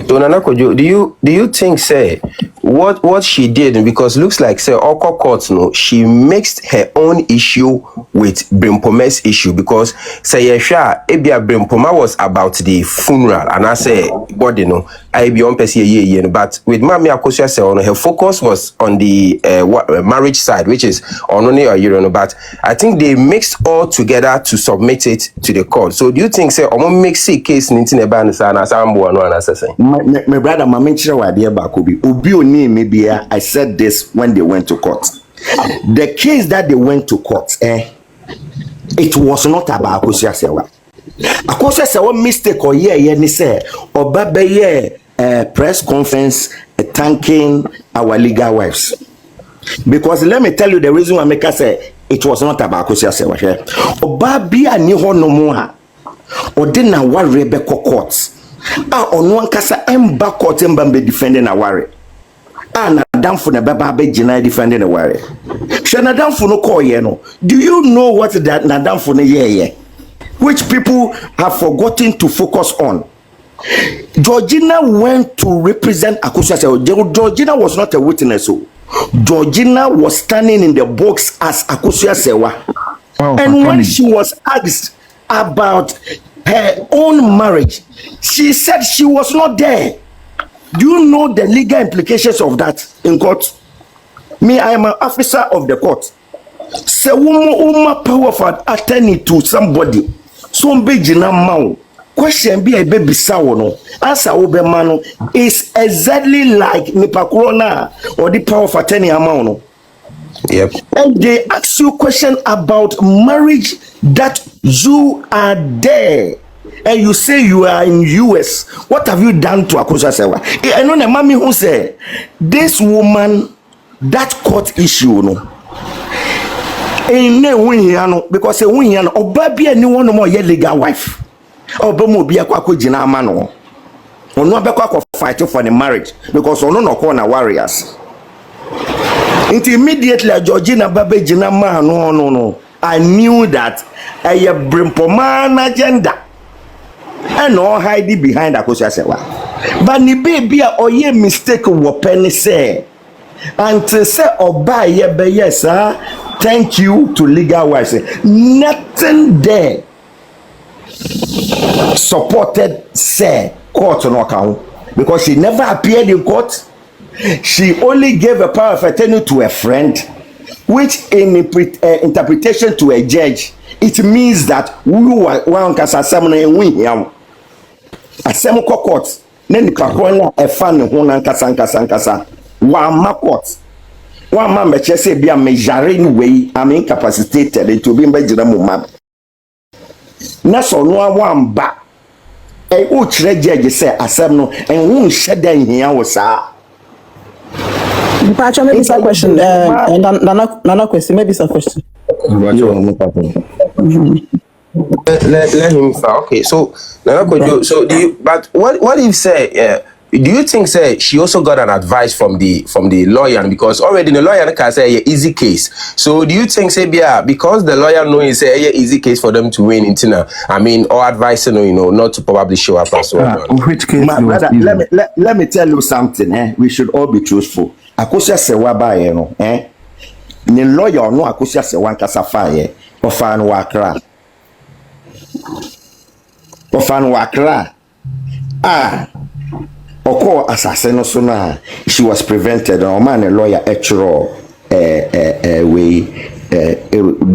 So Nana Kojo, do you think say what she did, because looks like say Oko Court no, she mixed her own issue with Brimpome's issue, because say Yesha Ebia Brimpoma was about the funeral and I say body no I be on person but with Mami Akosua say on her focus was on the marriage side, which is on only a year no, but I think they mixed all together to submit it to the court. So do you think say omo mix a case nintin eba na sa na sambo no na say my brother mama nchire wa de ba ko bi obi oni maybe I said this when they went to court. The case that they went to court it was not about Akosua Sewa. Akosua Sewa mistake or ni say oba be press conference thanking our legal wives. Because let me tell you the reason why I make her say it was not about Akosua Sewa. Oba bia ni ho no mo ha odina ware be court. Ono ankasa emba court emba be defending aware. Na damfo na baba be gina defending aware. She na damfo no call ye no. Do you know what that na damfo no ye? Which people have forgotten to focus on? Georgina went to represent Akosua Sewa. Georgina was not a witness. Georgina was standing in the box as Akosua Sewa. And when she was asked about her own marriage, she said she was not there. Do you know the legal implications of that in court? Me, I am an officer of the court. Say woman power for attorney to somebody. So big now. Question be a baby sawono. Answer obemano is exactly like nipa corona or the power of attorney amount. Yep. And they ask you question about marriage that you are there. And you say you are in US. What have you done to Akosua Sewa? I know the mommy who say this woman, that court issue no. Because a win or baby anyone more your legal wife. Or Bomo be a quaco jina mano. Or no be fighting for the marriage because on no corner warriors. Immediately Georgina Babe Jina man no. I knew that I bring Poman agenda. And no hiding behind Akosua Sewa. But ni baby or ye mistake what penny say. And to say oba ye be yes sir. Thank you to legal wives. Nothing there supported say court no account because she never appeared in court. She only gave a power of attorney to a friend, which in interpretation to a judge, it means that we want kasa samna and win here. Asem court, then the kakona a fan ho na nkasa wa ma court. One man may say be a measuring way, I'm incapacitated to be major mumab. Naso no one back. A which judge say asem and won't shed in here was Maybe some question. Nana question. Maybe some question. Let him file. Okay, so so do you? But what if say? Do you think say she also got an advice from the lawyer, because already the lawyer can say easy case. So do you think say because the lawyer knows say easy case for them to win in Tina? I mean, or advising not to probably show up as well. Which case? Brother, let me tell you something. We should all be truthful. Akosia sewa ba no. Ni lawyer no akosia sewa nkasa fa ye. Ofan wakra. Oko assassin no so na she was prevented. O man a lawyer actual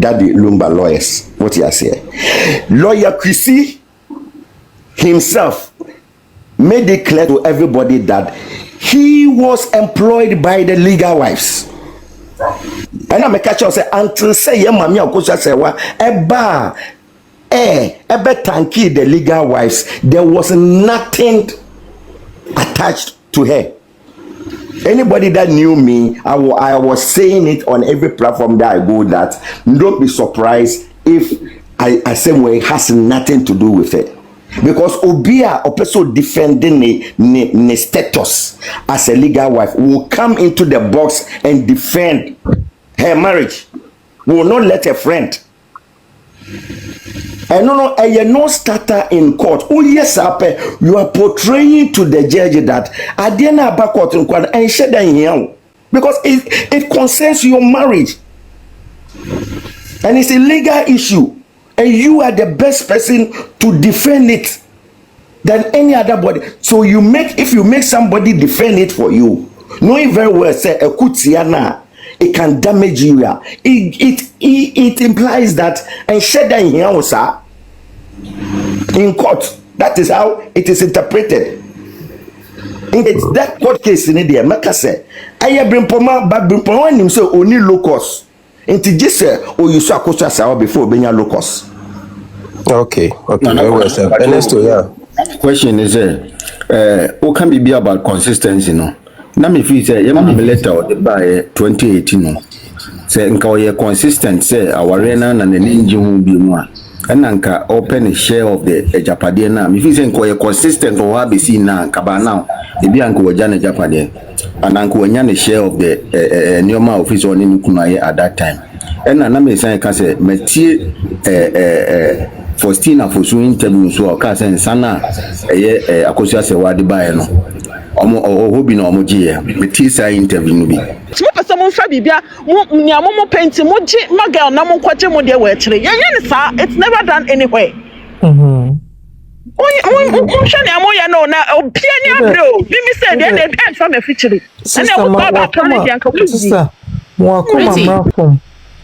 daddy Lumba lawyers. What you say? Lawyer Chrissy himself made it clear to everybody that he was employed by the legal wives. And I'm a catcher say until say mami akosha say wa eba tanky the legal wives, there was nothing attached to her. Anybody that knew me, I was saying it on every platform that I go, that don't be surprised if I say well, it has nothing to do with it. Because Obia, a person defending the status as a legal wife, will come into the box and defend her marriage. Will not let a friend. And no starter in court. Oh yes, you are portraying to the judge that I didn't have a court in court and shed here because it concerns your marriage and it's a legal issue, and you are the best person to defend it than any other body. So if you make somebody defend it for you, knowing very well say a kutiana, it can damage you. It implies that and shed in here also in court. That is how it is interpreted. It's that court case in India. Maka say, I have been poma, but been poma him so only locus. Into just say, oh, you saw Costa Sour before being a locus. Okay. Very well, sir. Question is, what can be about consistency, no? Now, if you say, you have a letter by 2018, no? Say, you're consistent, say, our arena and the engine will be more. And Nanka open a share of the Japadia now. If you say, you're consistent or have seen now, Cabana, if you uncle Jana Japadia, and Uncle Yan share of the Neoma office on in Kunaye at that time. And I'm saying, I say, Metier, Faustina for so interview so ka say sana akosia se wadi ba no obi na omogie meti say interview no bi mo pese mo fa bibia mo nia mo paint mo gi ma girl na mo kwaje mo de we kire yen ni sa it's never done anywhere mo hwe na mo ya no na obia ni abro mi say de na e fa me fichiri na e wo ba ka ni dia nka wo sister mo akoma mafom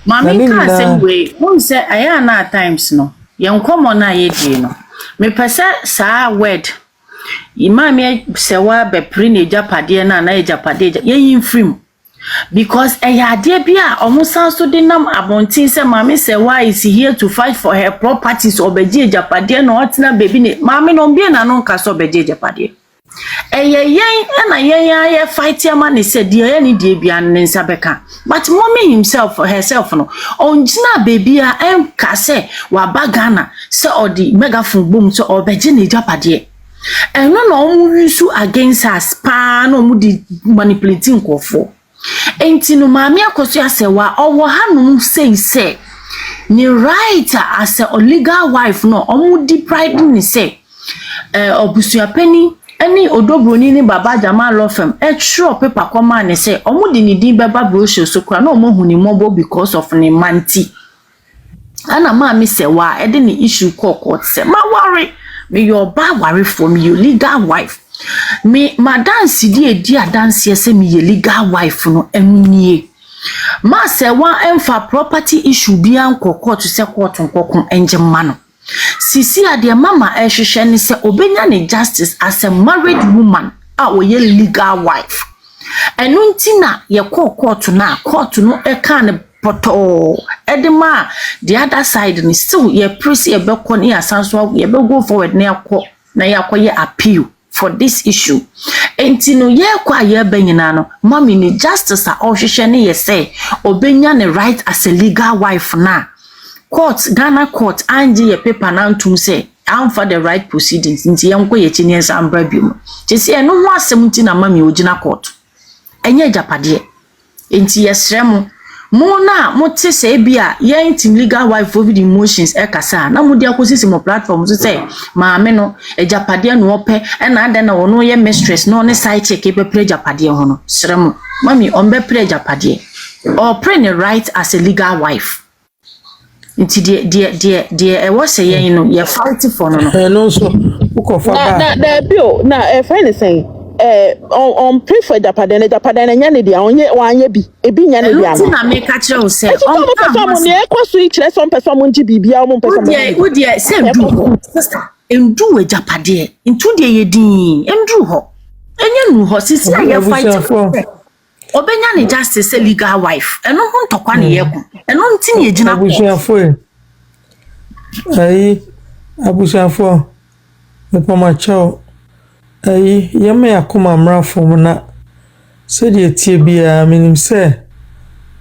mami ka say we mo say aya na times no yen komo na ye die no me pese sa word imam se wa be pre ne japade na japade yen film because ade bia omusan so de nam abontin se mami se wa is here to fight for her properties obeje japade no otina baby ne mami no bia na no nka so obeje japade yen na yen fight ama ne se de yen de bia ne nsa beka but mommy herself no onjina baby a enka se wa bagana se odi megaphone boom so obeje ne japade eno no use against us pa no mu di manipulating kofo enti no mami akoso ase wa owo hanum say ni right as a legal wife no omu di pride ni say obusua pani any odobroni ni baba jama law firm sure paper come and say omu di ni din beba brochure so kra no omo huni mobo because of ni manti ana mami say wa e de ni issue court say ma worry me your ba worry for me your legal wife me dance di dance say me your legal wife no ennie ma say wa emfa property issue bia nko court say court nkokon enjema no sisi ade mama ehwehwe ni say obenya ne justice as a married woman a oye legal wife enuntina ye court no e kan poto edema the other side ni still ye press ye be kon ye asanso ye be go forward na yakọ ye appeal for this issue. Entino ye kwa ye benyina no, mommy ni justice a ohwehwe ne ye say, obenya ne right as a legal wife na. Court, Ghana court, andi ye paper na ntum say, I'm for the right proceedings. Nti yenko ye chinyensa ambra biom. Chisi eno ho asem nti na mami ogina court. Enye japade. Enti yesremo Mona mote say bia ye team legal wife over the emotions e kasa na mudi akosisi mo platform so say maame no ejapade no ope e na ade na wono ye mistress no ne side check e be pre japade ho no sremo mami on be pre japade or pre ne right as a legal wife nti de e was say ye no ye fight for no no so ukofa ba na bio na friend say on pray for Japan nya ne dia onye wanye bi ebi nya ne dia no na make catch you say on person ne ekwaso ich le some person nti bibia mo person wo dia say do sister endu we japade ntu de ye din endu ho enye nu ho sisi ya fight obenya ne justice legal wife eno ho ntokwa ne ye ku eno nti ne ejina abushafo me poma chao yeme yakoma mrafo na se de tie bia minim se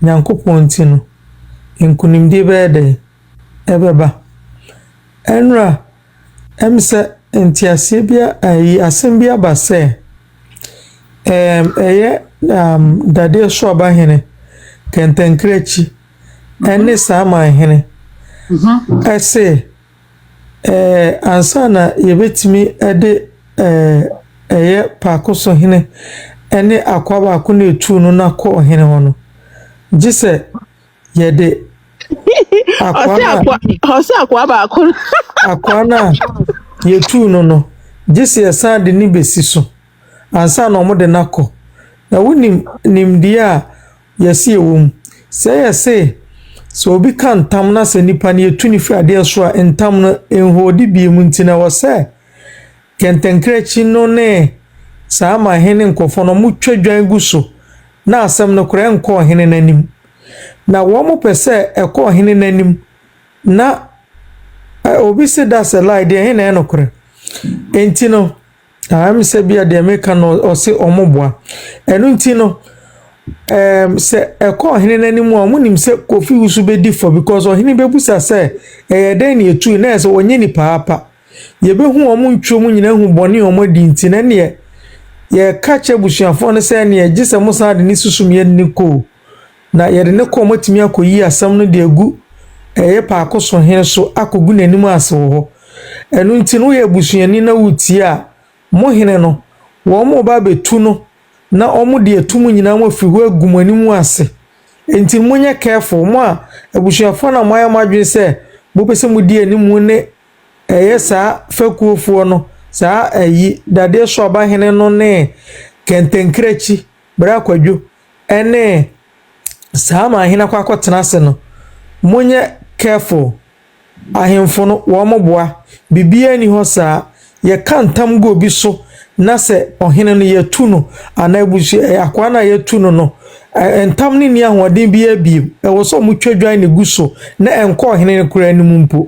nyankopon ti no enkunimde bede ebeba enra emse entiase bia asem bia ba se dade so Saamahene Kantankrakyi ene Saamahene ese ansana yebetimi ede pakoso hene ene akwaba akuna etu no na ko hene hono gise yede akwaba akwana yetu no gise yesa de ni besiso ansana omode nako na wonim nimdia yesi ewum se so obi kan tam na se nipa ne yetu ni fi ade so a entam no enhodi bi mu ntina wo se Kantankrakyi no ne Saamahene nkofo no mutwadwan guso na asem no kora enko hene nanim na wo mo pese eko hene nanim na obi se da se lie de hene no kora enti no am se bia de meka no o se omoboa enu enti no se eko hene nanim o munim se kofi usu be differ because o hene bebusa se den ne etu na se wonye ni paapa yebe hu omo ntwom nyina hu bone omo di ntina ne ye kache busuafo ne se ne gise musa de ni susum ye ne ko na ye de ne ko matimi akoyi asam no de agu pa akoso hene so akogu nanim aso ho enu ntino ye busuani na wuti a mo hene no wo mo ba betu no na omo de atum nyina mo fihu agumanimu ase enti munye careful mo a busuafo na moya madwe se bo pese mu di animu ne sa fakuofuo no sa dade Saamahene no ne Kantankrakyi bra kwadwo ene Saamahene akotena se no munye careful ahemfo no wo moboa bibia ni ho sa ye kantam go bi so na se ohene no ye tu no anabushi akwa na ye tu no entam ni ahoden bia biem wo so mutwadwan ne guso na enko ohene ne kura ni mumpo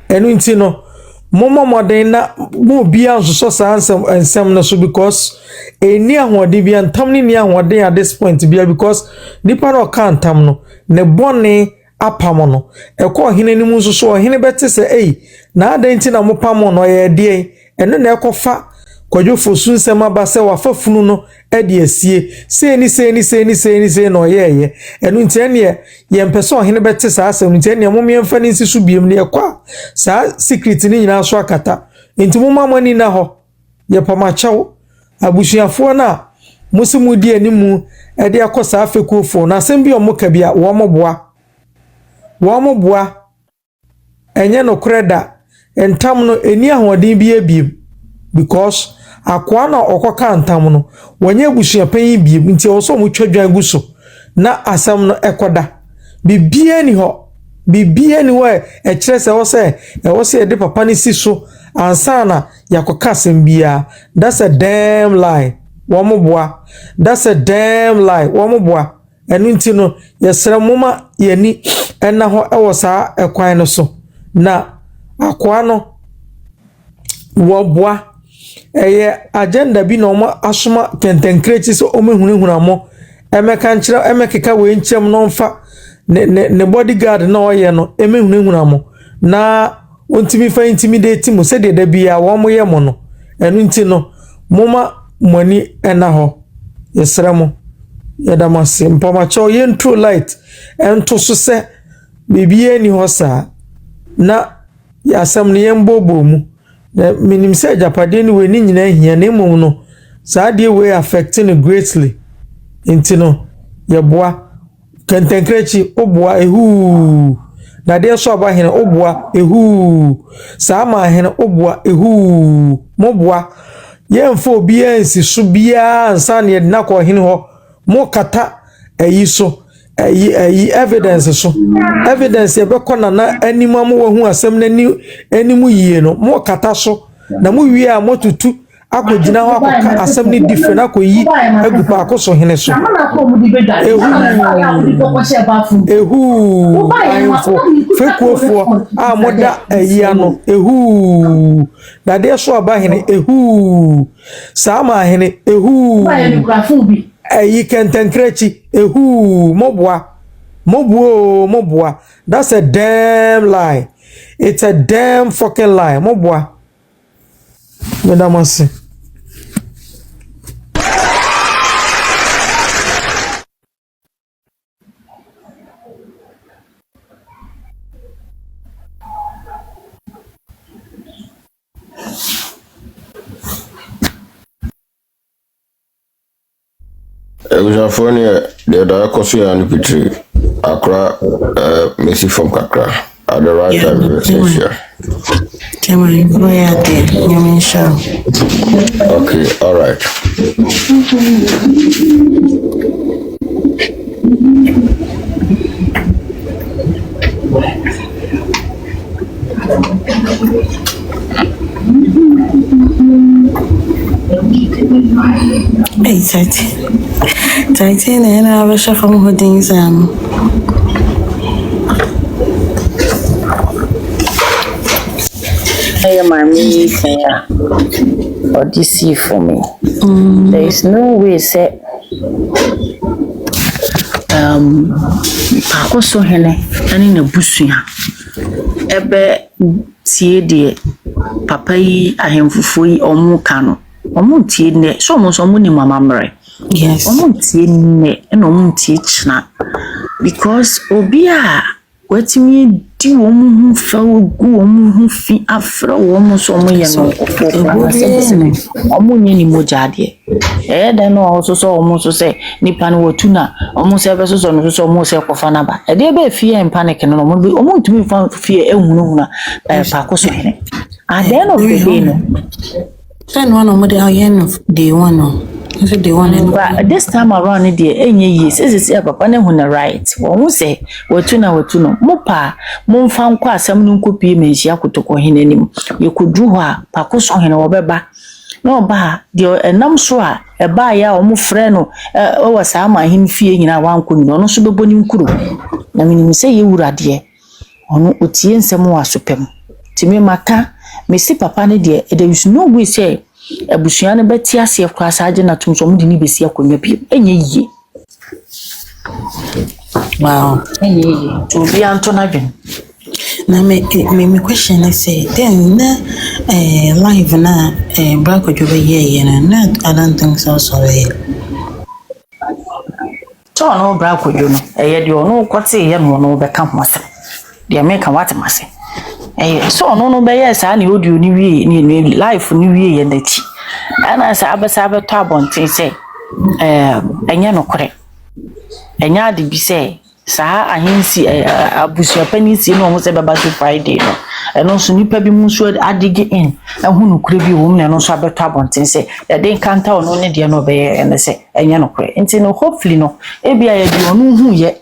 enu nti no momo moden na mo bia nso so ensem na so because eni ahoden bia ntam ni ahoden at this point bia because nipa no kan tam no ne bone apamo no ekọ hene ni mu nso so hene bete se na adanti na mopamo no ye de eno na ekofa kwadwo fosu nsem aba se wafafunu no ede asie se ni no ye enu nti ene ye mpeso hene bete sa asem nti ene momye mfa ni nsisu biem ne ekwa sa secret ni nyina so akata nti momamani na ho ye pamachawo abusuafo na musimudi animu ede akosa afekuofo na asem bi omoka bia wo moboa enye no kreda entam no eni ahoden bi abiem because akwa na okoka ntam no wonye abusuapan yi biem nti wo so mutwadwan guso na asam no ekoda bibia ni ho bibia ni we kire se wo se de papa ni si so ansana yakoka asem bia that's a damn lie wo moboa that's a damn lie wo moboa enu nti no yesra moma yani ena ho ewo saa ekwan no so na akwa no wo boa agenda bi na omo asoma Kantankrakyi so omo hunahunamo emeka nkyira emekeka we nchem no mfa ne bodyguard na oye no emehunahunamo na ontimi fa intimidate mo se de bia wo mo ye mo no enu nti no moma moni ena ho yesra mo yadamase mpamacho ye ntro light ento so se bibie ni ho sa na yasam ne yembobo mu na minim se japade ni we ni nyina hia na emu no saa de we affecting greatly nti no yeboa Kantankrakyi oboa ehu na de so Saamahene oboa ehu Saamahene oboa ehu moboa yemfo obi ansi so bia ansa ne na ko hene ho mo kata ayi so ayi evidence so evidence be kona na animu am wo hu asem na ni animu yie no mo kata so na mo wi a motutu akogina ho akoka asem ni different akoyi agupa akoso hene so ehu ayfo fekuofo a moda ayi ano ehu na de so Saamahene ehu Saamahene ehu ayi Kantankrakyi ehu moboa that's a damn lie. It's a damn fucking lie. Moboa medamase Ebusafonia, the Dakosi and Petri, Accra, Messi from Kakra, at the right time, okay, all right. Hey, Tati, and I have a chef from Hoodings. Hey, mommy, or DC for me. There is no way, say, Pakoso Hene, and in a bushia. Ebe tie de papa yi ahemfufui omu kano. Omu tie ne so omu so omu ni mama mre. Yes. Omu tie ne and omu tie chna. Because obia wetimi di omu hu fa ogu omu hu fi afra omu so omu ye no. Omu nye ni moja de. Den no also so omu so say nipa no wotuna omu se be so no so omu se kofa na ba. De be fear and panic no omu tumi fa fear ehunu na Pakoso Hene. At the end of the day no. Then one of the end of day one. But this time around it enye yes is papa na hu na right. Won say wotuna mopa momfa nkwa asem no nkopie menhia kotoko Hene nim. Yekudru ho a Pakoso Hene wobeba. No ba de enam so a eba ya omo frɛ no o wa Saamahene fie nyina wanko ni no so beboni nkuro. Na minim sɛ ye wurade ono otie nsɛm wa sopem. Timi maka mesi papa ne de there is no way say abusua ne beti ase kwasa age na tum so mo de ni besi akonwa bi enye yie. Wow. Enye yie. To bi anto na dwen. Na me question I say then na live na black ojobe ye na I don't think so sorry. To no black ojo no eye de ono kwate ye no be ka ho asem. De me ka wate mase. So no be yes ani audio ni wie ni life ni wie ye na chi. Ana sa abasa beto abonten say enya no kore. Enya de bi say saa ahensi abusua panisi no mo se beba to Friday no eno so nipa bi mu so adigi in ehu no kure bi wo mu no so abeto abonten say ya de kanta ono ne de no be ene say enya no kure nti no hopefully no e bia ya bi ono hu ye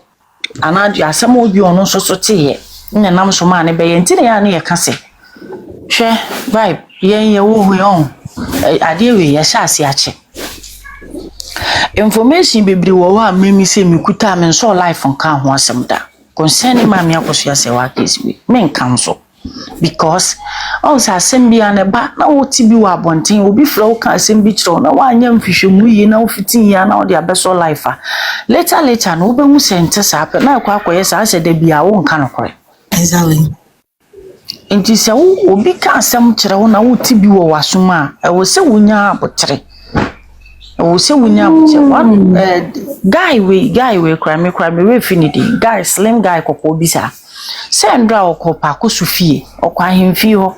anadu asem obi ono so te ye na nam so ma ne be ye nti ne ya ne ye ka se hwe vibe ye wo hu yon ade we ye sha ase ache information bebri wo wa memi se mikuta men so life nka ho asem da concerning mami akoso ase wa case we men kan so because also assembly and ba na wo ti bi wa abonten obi fra wo ka assembly chiro na wa anya mfihwemu yi na wo fitin ya na wo de abeso life later no wo be hu sente sa pe na akwa sa ase da bia wo nka no kore Exactly. enti se wo obi ka asem chiro wo na wo ti bi wo wasoma e wo se wonya abotre o se wunya buche one guy we crime we finidi guy slim guy kokko bisa se ndra okopa ko sufie okwa hemfi ho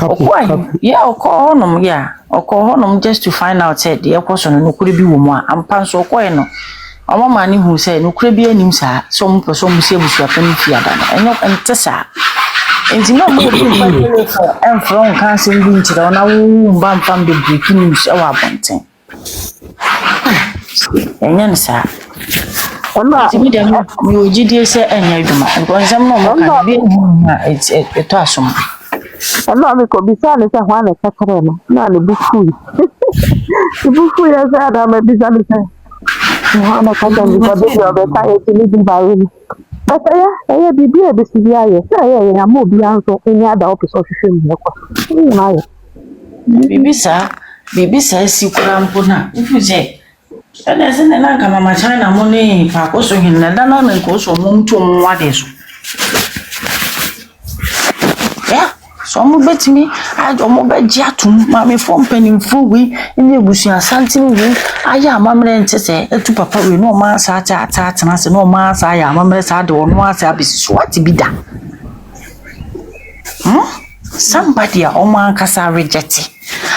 okwa yeah okonom yeah okonom just to find out said the ekoso no kure bi wo mu ampa so okoye no omo mani hu say no kure bi anim sa so mpo so musie busu afani fi ada no enyo entesa enti no mo bi pa en from kan se bi ntira na wo mba mpam de breaking news e wa abonten enyan sa Ona mi dem mi ojidie se enya adwuma nkonzam no mo ka bi na eto asom ona me ko bisa ne se hwa na kakare no na ne bufu bufu ya za da me bisa ne se hwa na kakare ni ko bi obe ta e ti ni bi ba wi ya bibi e bi si ya ye se ya mo bi anso enya da opiso hwehwe mi ko ni na ye bibisa si kurampo na ufuje ana sene na kama machana mo ne pa ko so hin na da na ko so mo ntu mo wade so ya so mo betimi ajo mo be ji atum ma me fo mpanimfo wi ni ebusu asante wi aya amamre ntese etu papa wi no ma sa ta na se no ma sa ya amamre sa de no asa abisi so ati bida somebody a oma kasa reject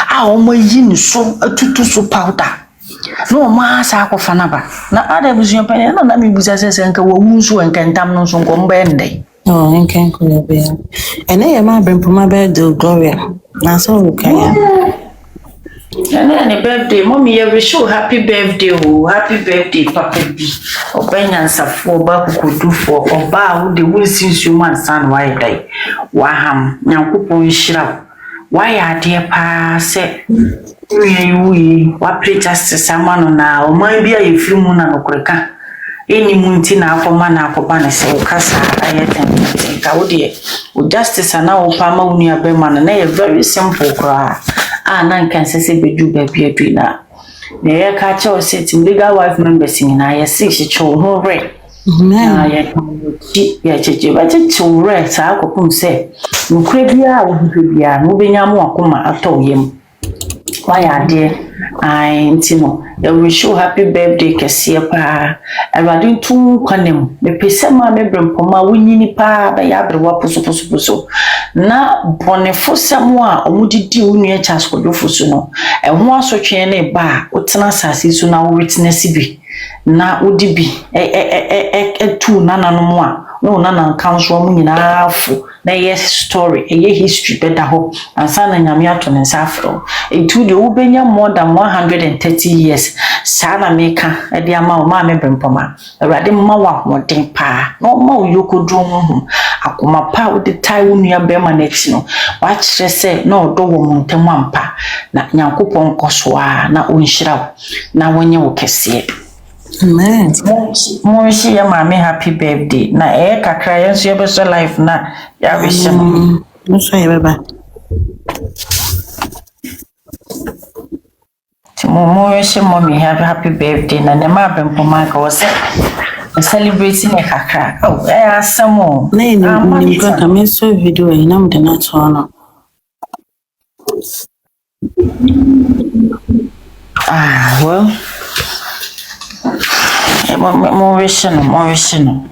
a oma yin so atutu so powder no ma sa akofa na ba na ada busu mpane na mi busa sese nka wo wunsu nka ntam no so ngo mba ndai Oh, nken ko be. Ene ye ma brempoma be do Gloria. Na so ukaya. Ene birthday mommy you wish you happy birthday papa bi obanya nsafo ba kukudu fo oba wo de wonsinsu man san why dai waham nyankopon hira why ade pa se wi wa prejustice samano na o man bia ye firimu na nokoreka eni munti na akoma na akoba ne se kasa ayetem ka wo de o justice na o pa ma woni abema na ye very simple kra na nkan sese bedu ba bia duina na ye ka cha o set legal wife members ni na ye six cho ho re na ye ya cheche ba cheche re sa akopum se nukure bia wo hwe bia no benya mo akoma ato yem why are there ntino ya wish you happy birthday kese pa alwadi tu kwanem me pese ma me brempoma wunyini pa ba ya brewa poso na bonefo samo a omudidi wunu chance ko dofuso no ho asotwe na ba otena sase so na witness bi na odi bi tu nananom a no nana council mu nyina afu na yes story history beda ho ansa na nyame ato ne safro etu de ubenya more than 130 years sana meka e de ama o ma me brempoma awrade mma wa hoden pa no ma oyokodro ho akoma pa wo de tai wo nua be ma na chi no wa kire se na odo wo montem ampa na nyankopon kosoa na onhyira na wonye wo kese. Amen. Mo shi ya mami happy birthday na kakra yenso ye beso life na ya wish no so ye baba mo wish mommy happy birthday na ne ma bempoma ka wose celebrating e kakra asamo na ni ko ka me so video e na mde na to no well mo wish no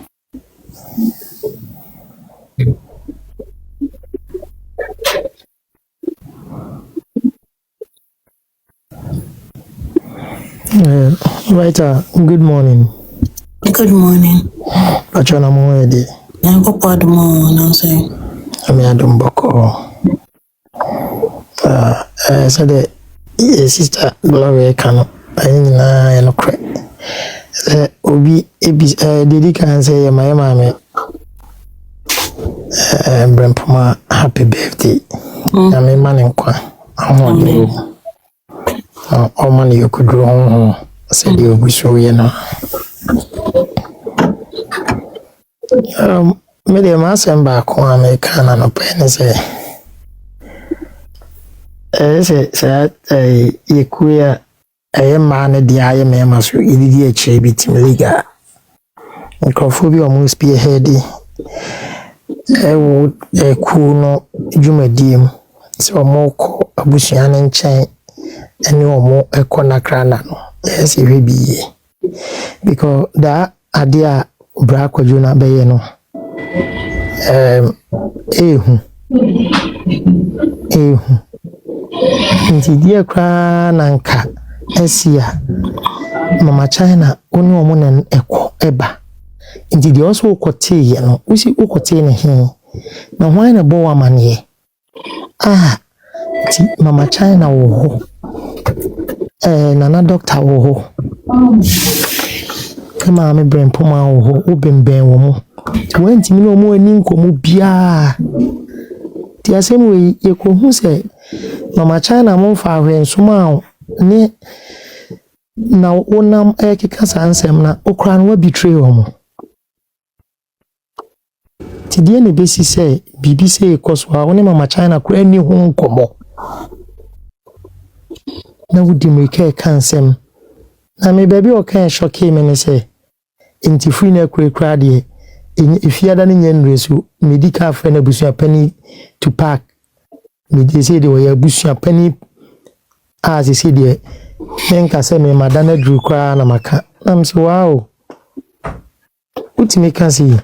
Right, good morning. Good morning. Achana mo edi. Na ko pod mo no say. Ami adum boko. So the sister Gloria kano ayi na ya no kre. Obi ebi dedi kan say my mama brempoma happy birthday. Na me manen kwa. Amen. Omani yokudro ho said you buso ye no me de ma asem ba ko America na no pe ne se yekuya ma ne dia ye me ma so ididi a che bitim liga nkrofo bi o mo spearhead wo ku no dwumadiem se o mo ko abusua ne nchen ene o mo ekonakra na no se hwe biye because da adia bra kwaduna be ye no ehu nti dia kra nanka esia mama China oni omo na eko eba nti dia oso ukote ye no usi ukote ne hin na hwan na bo amane ti mama China wo ho nana doctor wo ho kama me brain poma wo ho obemben wo mo ti mi no mo ani nkomo bia ti asem we ye ko hu se mama China mo fa hwen suma ne na onam ekeka sansem na okra no betray wo ti die ne besi se bibi se ekoswa woni mama China kura ani hu nkomo na wudi mrike kansem na me baby o kan shoke me ne se enti free na kura de ifiada ne nyenresu medical friend abusu apani Tupac me dey say de wo ya abusu apani as say de nka se me madana dru kwa na maka am say wow utimi kan say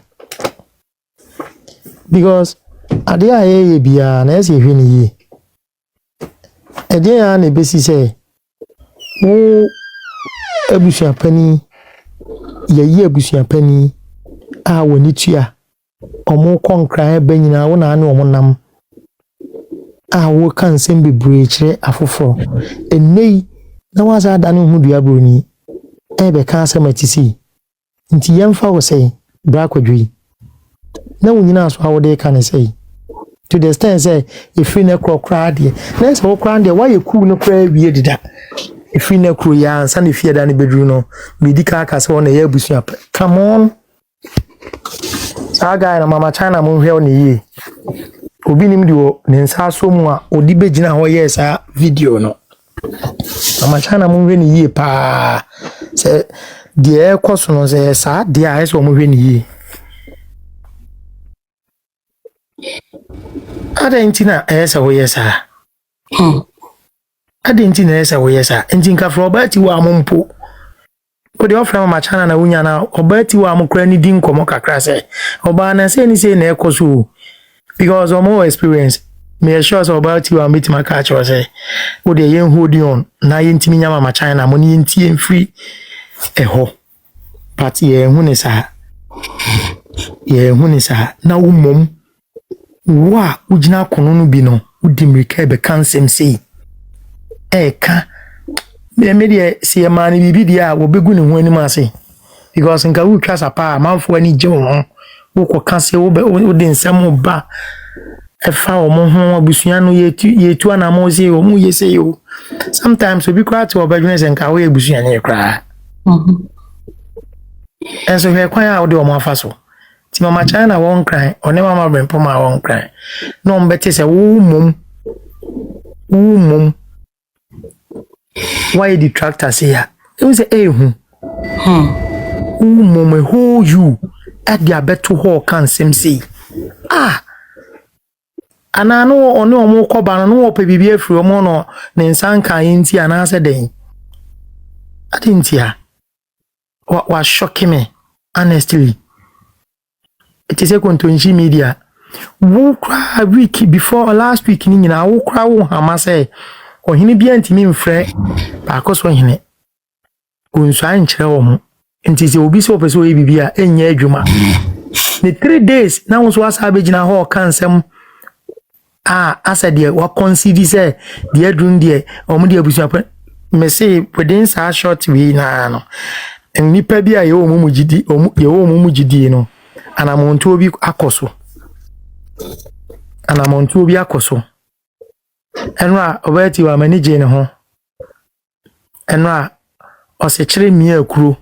because ade aye bia na ese hwe ni yi ade ya na besi say wo abusu apani ye abusu apani woni tua omo konkra ebe nyina wo na ane omo nam wo kan sem bebre kire afoforo enei na wasa adane hu dua broni ebe kan asem atisi nti yemfa wo sei bra kwadwi na wo nyina so awode kan sei to the extent say if you na krokra de na so kra de why ku no kra wie dida if you na kro ya ansa na fie da ne bedru no medical ka se wona ya busu apa come on saga na mama China mo hwe oni yi obi nim di wo ne nsa so mu a odi begina ho ye sa video no mama China mo hwe ni yi pa se de ekoso no se sa de a so mo hwe ni yi adentina esa ho ye sa adentina esa ho ye sa entinka fro ba ti wa mo mpo odi ofra mama China na wunya na obati wa amukra ni din komo kakra se oba na se ni se na ekoso because of more experience me sure so about you meet my catch was say odi yen holding on na yentimi nya mama China mo ni yenti free eho but ye hu ni sa na umom wa ujina kono no bi no udi mrika be kansem sei ka me dey see man bibi dia wo begu ne ho ani ma se because nka wu twa sapa manfo ani je wo wo ko kase wo de nsem ba efa wo mo ho abusua no yetu ana mo se wo mu yese yo sometimes obi kwa to obadwene se nka wo abusua ne kra enso he kwan a wo de wo afa so ti mama China won kran one mama brempo ma won kran no mbete se wo mum why the tractor say ya you say mum who you at the beto ho kan sem say anano ono omo koba no wo pe bibia firi omo no ne nsan kan yinti anase den atintia wa shock me honestly it is a contonji media wo kra week before last week ni nyina wo kra wo hama say ohini bia ntimi mfre ba koso hine onso ankyere wo mo nti se obi se opeso e bibia enya adwuma ne 3 days na wo so asa begina ho kansem asa de wa consider say de adun de omo de abusu me say within sa short we na no nipa bia ye wo mu gidi ye wo mu gidi no anamonto obi akoso enwa obeti wa manage ne ho enwa osechire mi akuro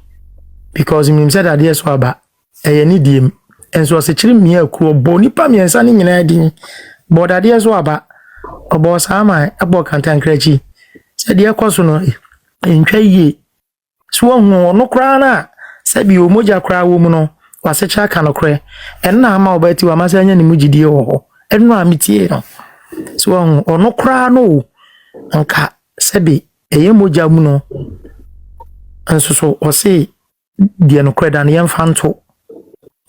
because him said that yes waba eye ni diem enso se chiri mia kuro bo nipa miensa ni nyina din bodade so aba obo Saamahene abo Kantankrakyi se de ekoso no entwa yie so hu no kra na se bi omoja kra wo mu no wasecha ka no kre enna ama obati wa masa nya ni mugidie wo ho enno amitie no so hu ono kra no anka se bi eye moja mu no enso so o se die no kre dan yem fanto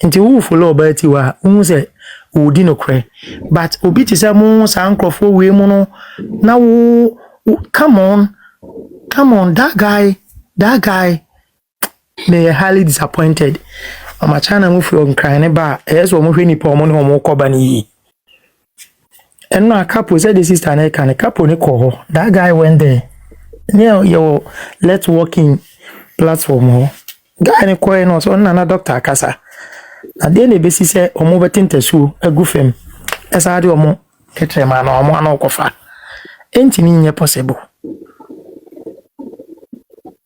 nti wo follow obati wa hu se odi no kre but obi ti se mu sankrofo we mu no na wo come on that guy me highly disappointed ama chana mu from crying ba eso mo hwe nipa mo ne mo koba ni yi enno akapo said the sister na kan kapo ne ko ho that guy went there near your let's walking platform ho guy ne ko no so na doctor akasa na de ne besi se omo betintasu agufem esa de omo ketrema na omo ana okofa entimi nye possible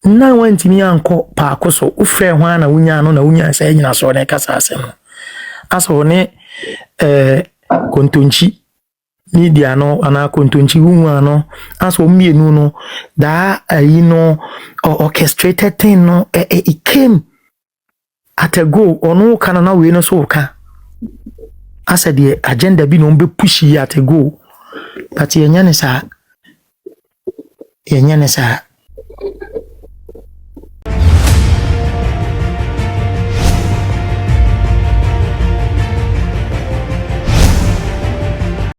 na wantimi anko paako so ufre ho na wunya no na wunya sai nyina so ne kasa asem aso ne kontonchi ni dia no ana kontonchi wunwa no aso mienu no da you know orchestrated thing no it came at a go onu kana na we no so ka asa the agenda bi no be push at a go but yenya ne sa